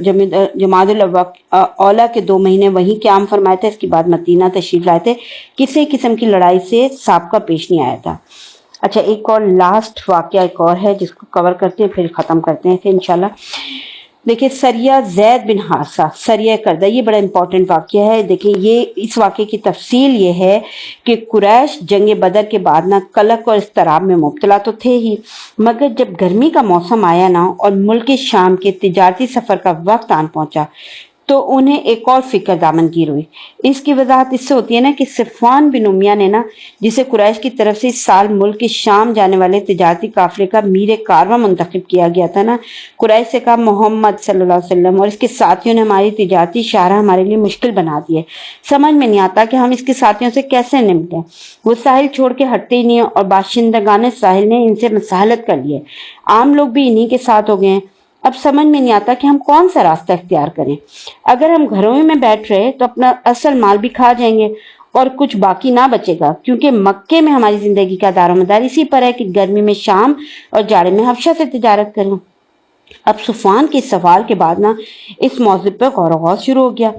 جمادی الاولیٰ کے 2 مہینے وہیں قیام فرمائے تھے۔ اس کے بعد مدینہ تشریف لائے تھے۔ کسی قسم کی لڑائی سے سابقہ پیش نہیں آیا تھا۔ اچھا ایک اور لاسٹ واقعہ ایک اور ہے جس کو کور کرتے ہیں پھر ختم کرتے ہیں انشاءاللہ۔ دیکھیں سریہ زید بن حارثہ سریہ کردہ، یہ بڑا امپورٹنٹ واقعہ ہے۔ دیکھیں یہ اس واقعے کی تفصیل یہ ہے کہ قریش جنگ بدر کے بعد نہ قلق اور اضطراب میں مبتلا تو تھے ہی، مگر جب گرمی کا موسم آیا نا اور ملک شام کے تجارتی سفر کا وقت آن پہنچا تو انہیں ایک اور فکر دامن گیر ہوئی۔ اس کی وضاحت اس سے ہوتی ہے نا کہ صفوان بن امیہ نے نا جسے قریش کی طرف سے اس سال ملک شام جانے والے تجارتی قافلے کا میر کارواں منتخب کیا گیا تھا نا، قریش سے کہا محمد صلی اللہ علیہ وسلم اور اس کے ساتھیوں نے ہماری تجارتی شاہراہ ہمارے لیے مشکل بنا دی ہے، سمجھ میں نہیں آتا کہ ہم اس کے ساتھیوں سے کیسے نمٹیں۔ وہ ساحل چھوڑ کے ہٹتے ہی نہیں اور باشندگان ساحل نے ان سے مساہلت کر لی ہے، عام لوگ بھی انہی کے ساتھ ہو گئے ہیں۔ اب سمجھ میں نہیں آتا کہ ہم کون سا راستہ اختیار کریں۔ اگر ہم گھروں میں بیٹھ رہے تو اپنا اصل مال بھی کھا جائیں گے اور کچھ باقی نہ بچے گا، کیونکہ مکے میں ہماری زندگی کا دار و مدار اسی پر ہے کہ گرمی میں شام اور جاڑے میں حبشہ سے تجارت کریں۔ اب صفوان کے سوال کے بعد نا اس موضوع پر غور و خوض شروع ہو گیا۔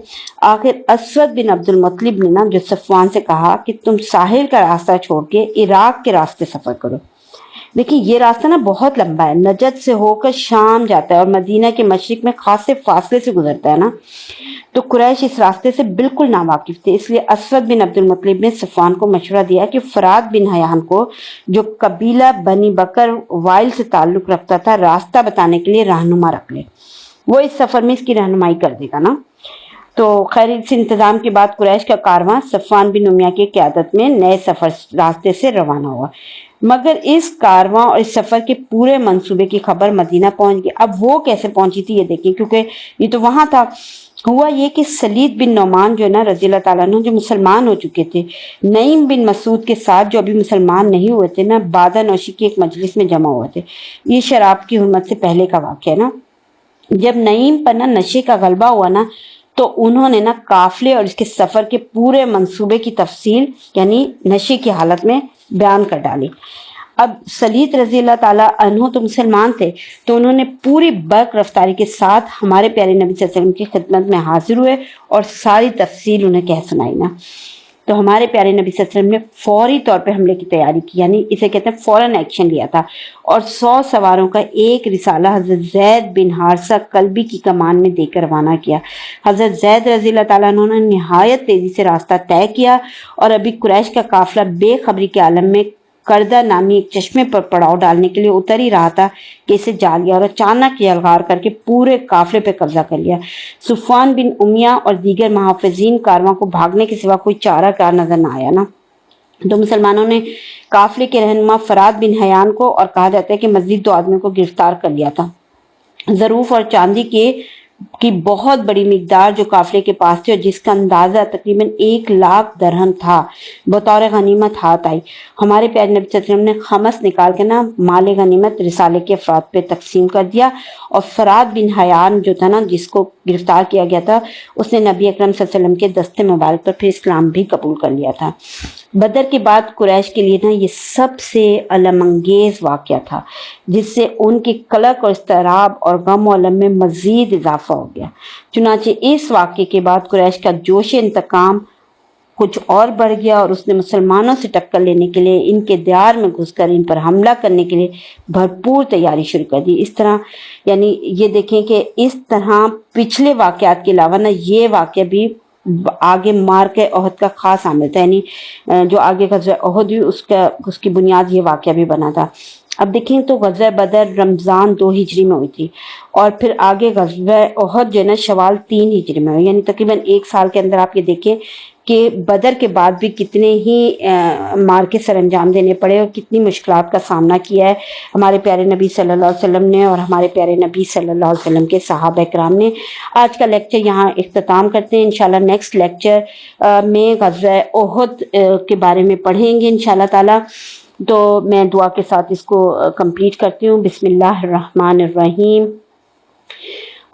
آخر اسود بن عبد المطلب نے نا جو صفوان سے کہا کہ تم ساحل کا راستہ چھوڑ کے عراق کے راستے سفر کرو۔ دیکھیں یہ راستہ نا بہت لمبا ہے، نجد سے ہو کر شام جاتا ہے اور مدینہ کے مشرق میں خاصے فاصلے سے گزرتا ہے نا، تو قریش اس راستے سے بالکل ناواقف تھے۔ اس لیے اسود بن عبد المطلب نے صفوان کو مشورہ دیا کہ فرات بن حیان کو جو قبیلہ بنی بکر وائل سے تعلق رکھتا تھا راستہ بتانے کے لیے رہنما رکھ لے، وہ اس سفر میں اس کی رہنمائی کر دے گا نا۔ تو خیر اس انتظام کے بعد قریش کا کارواں صفوان بن امیہ کی قیادت میں نئے سفر راستے سے روانہ ہوا، مگر اس کارواں اور اس سفر کے پورے منصوبے کی خبر مدینہ پہنچ گئی۔ اب وہ کیسے پہنچی تھی یہ دیکھیں، کیونکہ یہ تو وہاں تھا۔ ہوا یہ کہ سلید بن نعمان جو ہے نا رضی اللہ تعالیٰ عنہ جو مسلمان ہو چکے تھے، نعیم بن مسعود کے ساتھ جو ابھی مسلمان نہیں ہوئے تھے نا، بادہ نوشی کی ایک مجلس میں جمع ہوئے تھے۔ یہ شراب کی حرمت سے پہلے کا واقعہ ہے نا۔ جب نعیم پر نا نشے کا غلبہ ہوا نا تو انہوں نے نا قافلے اور اس کے سفر کے پورے منصوبے کی تفصیل یعنی نشے کی حالت میں بیان کر ڈالی۔ اب سلید رضی اللہ تعالیٰ عنہ تو مسلمان تھے، تو انہوں نے پوری برق رفتاری کے ساتھ ہمارے پیارے نبی صلی اللہ علیہ وسلم کی خدمت میں حاضر ہوئے اور ساری تفصیل انہیں کہہ سنائی نا۔ تو ہمارے پیارے نبی صلی اللہ علیہ وسلم نے فوری طور پہ حملے کی تیاری کی، یعنی اسے کہتے ہیں فوراً ایکشن لیا تھا، اور 100 سواروں کا ایک رسالہ حضرت زید بن حارثہ کلبی کی کمان میں دے کر روانہ کیا۔ حضرت زید رضی اللہ تعالیٰ عنہ نے نہایت تیزی سے راستہ طے کیا، اور ابھی قریش کا قافلہ بے خبری کے عالم میں کردہ نامی ایک چشمے پر پڑاؤ ڈالنے کے لیے اتر ہی رہا تھا کہ اسے جا لیا اور اچانک یلغار کر کے پورے قافلے پہ قبضہ کر لیا۔ صفوان بن امیہ اور دیگر محافظین کارواں کو بھاگنے کے سوا کوئی چارہ کار نظر نہ آیا نا، تو مسلمانوں نے قافلے کے رہنما فرات بن حیان کو اور کہا جاتا ہے کہ مزید 2 آدمیوں کو گرفتار کر لیا تھا۔ ظروف اور چاندی کی بہت بڑی مقدار جو قافلے کے پاس تھی اور جس کا اندازہ تقریباً 1 لاکھ درہم تھا، بطور غنیمت ہاتھ آئی۔ ہمارے پیارے نبی صلی اللہ علیہ وسلم نے خمس نکال کے نا مال غنیمت رسالے کے افراد پہ تقسیم کر دیا، اور فرات بن حیان جو تھا نا جس کو گرفتار کیا گیا تھا، اس نے نبی اکرم صلی اللہ علیہ وسلم کے دست مبارک پر پھر اسلام بھی قبول کر لیا تھا۔ بدر کے بعد قریش کے لیے یہ سب سے الم انگیز واقعہ تھا، جس سے ان کی قلق اور اضطراب اور غم و الم میں مزید اضافہ ہو گیا۔ چنانچہ اس واقعے کے بعد قریش کا جوش انتقام کچھ اور بڑھ گیا اور اس نے مسلمانوں سے ٹکر لینے کے لیے ان کے دیار میں گھس کر ان پر حملہ کرنے کے لیے بھرپور تیاری شروع کر دی۔ اس طرح یعنی یہ دیکھیں کہ اس طرح پچھلے واقعات کے علاوہ یہ واقعہ بھی آگے مارکہ احد کا خاص عامل تھا، یعنی جو آگے غزوہ احد ہوئی اس کی بنیاد یہ واقعہ بھی بنا تھا۔ اب دیکھیں تو غزوہ بدر رمضان 2 ہجری میں ہوئی تھی، اور پھر آگے غزوہ احد جو ہے نا شوال 3 ہجری میں ہوئی، یعنی تقریباً 1 سال کے اندر آپ یہ دیکھیں کہ بدر کے بعد بھی کتنے ہی مارکے سر انجام دینے پڑے اور کتنی مشکلات کا سامنا کیا ہے ہمارے پیارے نبی صلی اللہ علیہ وسلم نے اور ہمارے پیارے نبی صلی اللہ علیہ وسلم کے صحابہ کرام نے۔ آج کا لیکچر یہاں اختتام کرتے ہیں، انشاءاللہ نیکسٹ لیکچر میں غزوہ احد کے بارے میں پڑھیں گے انشاءاللہ تعالی۔ تو میں دعا کے ساتھ اس کو کمپلیٹ کرتی ہوں۔ بسم اللہ الرحمن الرحیم۔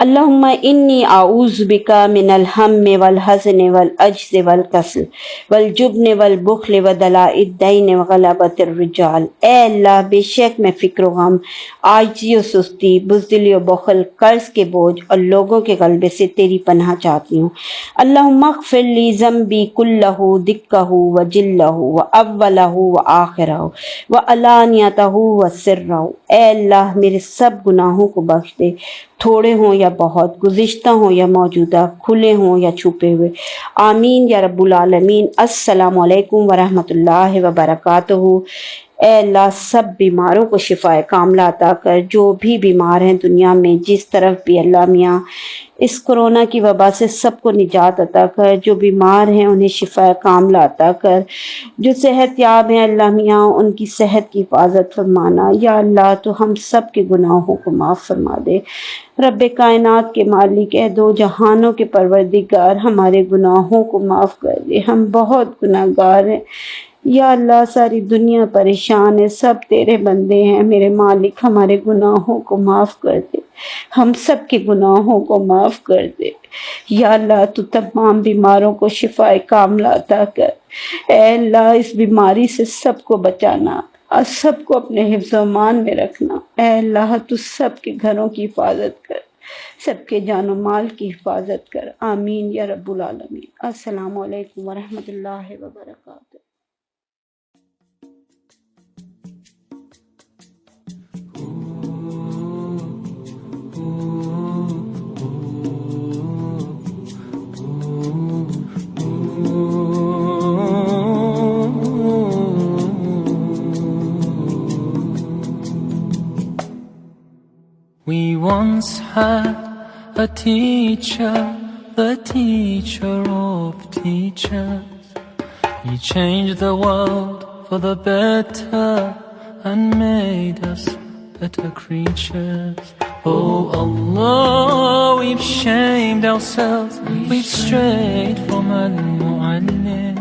اللہم انی اعوذ بک من الہم والحزن والعجز والکسل والجبن والبخل ودلاء الدین وغلبۃ الرجال۔ اے اللہ، بے شک میں فکر و غم، عاجزی و سستی، بزدلی و بخل، قرض کے بوجھ اور لوگوں کے غلبے سے تیری پناہ چاہتی ہوں۔ اللہم اغفر لی ذنبی کلہ دکہ وجلہ واولہ وآخرہ وعلانیتہ وسرہ۔ اے اللہ، میرے سب گناہوں کو بخش دے، تھوڑے ہوں یا بہت، گزشتہ ہوں یا موجودہ، کھلے ہوں یا چھپے ہوئے۔ آمین یا رب العالمین۔ السلام علیکم ورحمۃ اللہ وبرکاتہ۔ اے اللہ، سب بیماروں کو شفا کاملہ عطا کر، جو بھی بیمار ہیں دنیا میں جس طرف بھی، اللہ میاں اس کرونا کی وبا سے سب کو نجات عطا کر، جو بیمار ہیں انہیں شفا کاملہ عطا کر، جو صحت یاب ہیں اللہ میاں ان کی صحت کی حفاظت فرمانا۔ یا اللہ تو ہم سب کے گناہوں کو معاف فرما دے۔ رب کائنات کے مالک، اے دو جہانوں کے پروردگار، ہمارے گناہوں کو معاف کر دے، ہم بہت گناہ گار ہیں۔ یا اللہ، ساری دنیا پریشان ہے، سب تیرے بندے ہیں، میرے مالک ہمارے گناہوں کو معاف کر دے، ہم سب کے گناہوں کو معاف کر دے۔ یا اللہ، تو تمام بیماروں کو شفا کاملہ عطا کر۔ اے اللہ، اس بیماری سے سب کو بچانا اور سب کو اپنے حفظ و امان میں رکھنا۔ اے اللہ، تو سب کے گھروں کی حفاظت کر، سب کے جان و مال کی حفاظت کر۔ آمین یا رب العالمین۔ السلام علیکم ورحمۃ اللہ وبرکاتہ۔ We once had a teacher, the teacher of teachers. He changed the world for the better and made us better creatures. Oh Allah, we've shamed ourselves, we've strayed from Al-Mu'allim.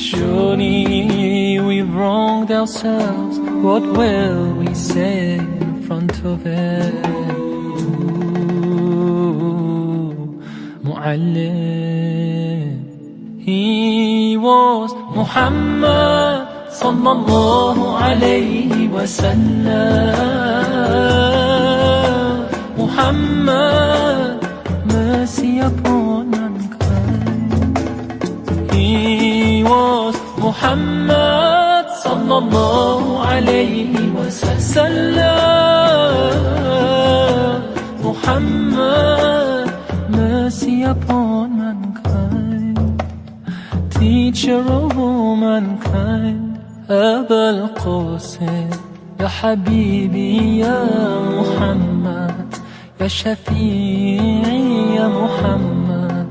Surely we've wronged ourselves, what will we say in front of it? Mu'allim. He was Muhammad sallallahu alayhi wa sallam. Muhammad, mercy upon mankind. He was Muhammad sallallahu alayhi wa sallam. Muhammad, mercy upon mankind. Teacher of all mankind. أبا القاسم يا حبيبي يا محمد، يا شفيعي يا محمد،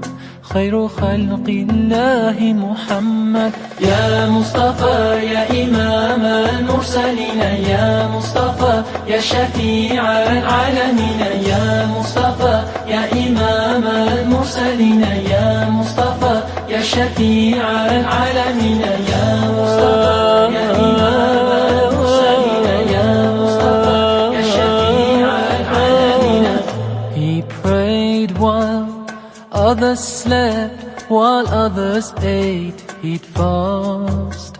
خير خلق الله محمد. يا مصطفى يا إمام المرسلين، يا مصطفى يا شفيع العالمين، يا مصطفى يا إمام المرسلين، يا مصطفى يا شفيع العالمين، يا مصطفى يا إمام المرسلين، يا مصطفى يا شفيع العالمين. He prayed while others slept, while others ate. he'd fast.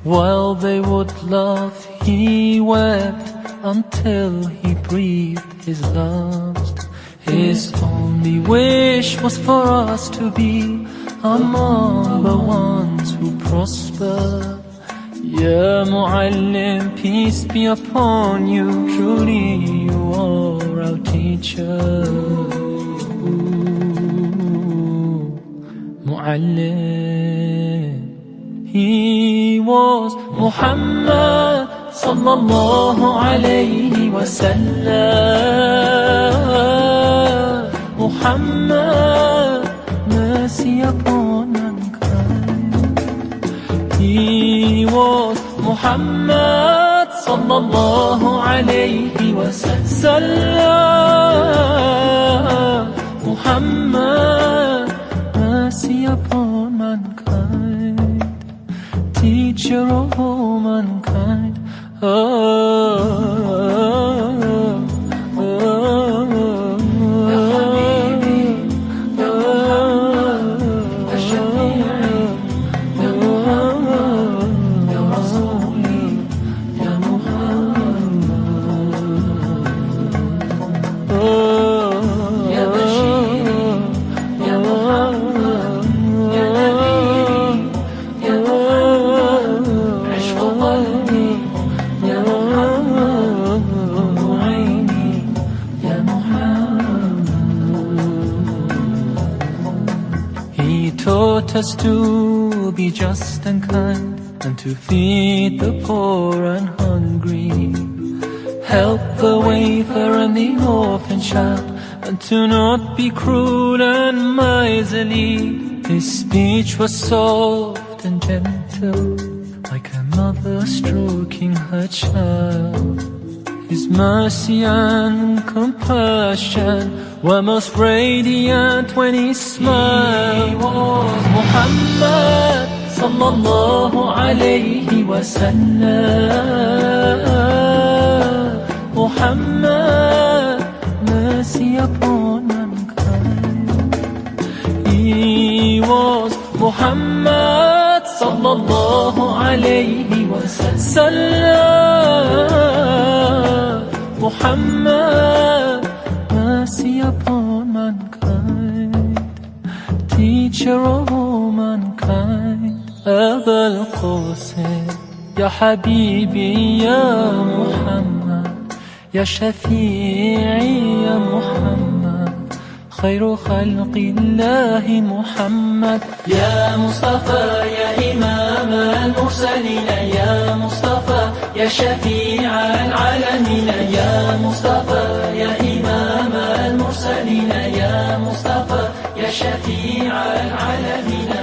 While they would laugh, he wept until he breathed his last. His only wish was for us to be among the ones who prosper. Ya Muallim, peace be upon you, truly you are our teacher. Muallim, he was Muhammad sallallahu alayhi wa sallam. Muhammad, mercy upon mankind. He was Muhammad sallallahu alayhi wa sallam. Muhammad, mercy upon mankind, teacher of all mankind. Taught us to be just and kind, and to feed the poor and hungry, help the wafer and the orphan child, and to not be cruel and miserly. His speech was soft and gentle, like a mother stroking her child. His mercy and compassion were most radiant when he smiled. He was Muhammad sallallahu alayhi wa sallam. Muhammad, mercy upon mankind. He was Muhammad sallallahu alayhi wa sallam. Muhammad, mercy upon mankind, teacher of all mankind. Aba al-Qasim, Ya Habibi, Ya Muhammad, Ya Shafi'i, Ya Muhammad, khayru khalqillahi Muhammad. Ya Mustafa, Ya Imam al-Mursalin, Ya Mustafa, Ya Shafi'a al-Alamin. Ya Mustafa, Ya Imam al-Mursalin, Ya Mustafa, Ya Shafi'a al-Alamin.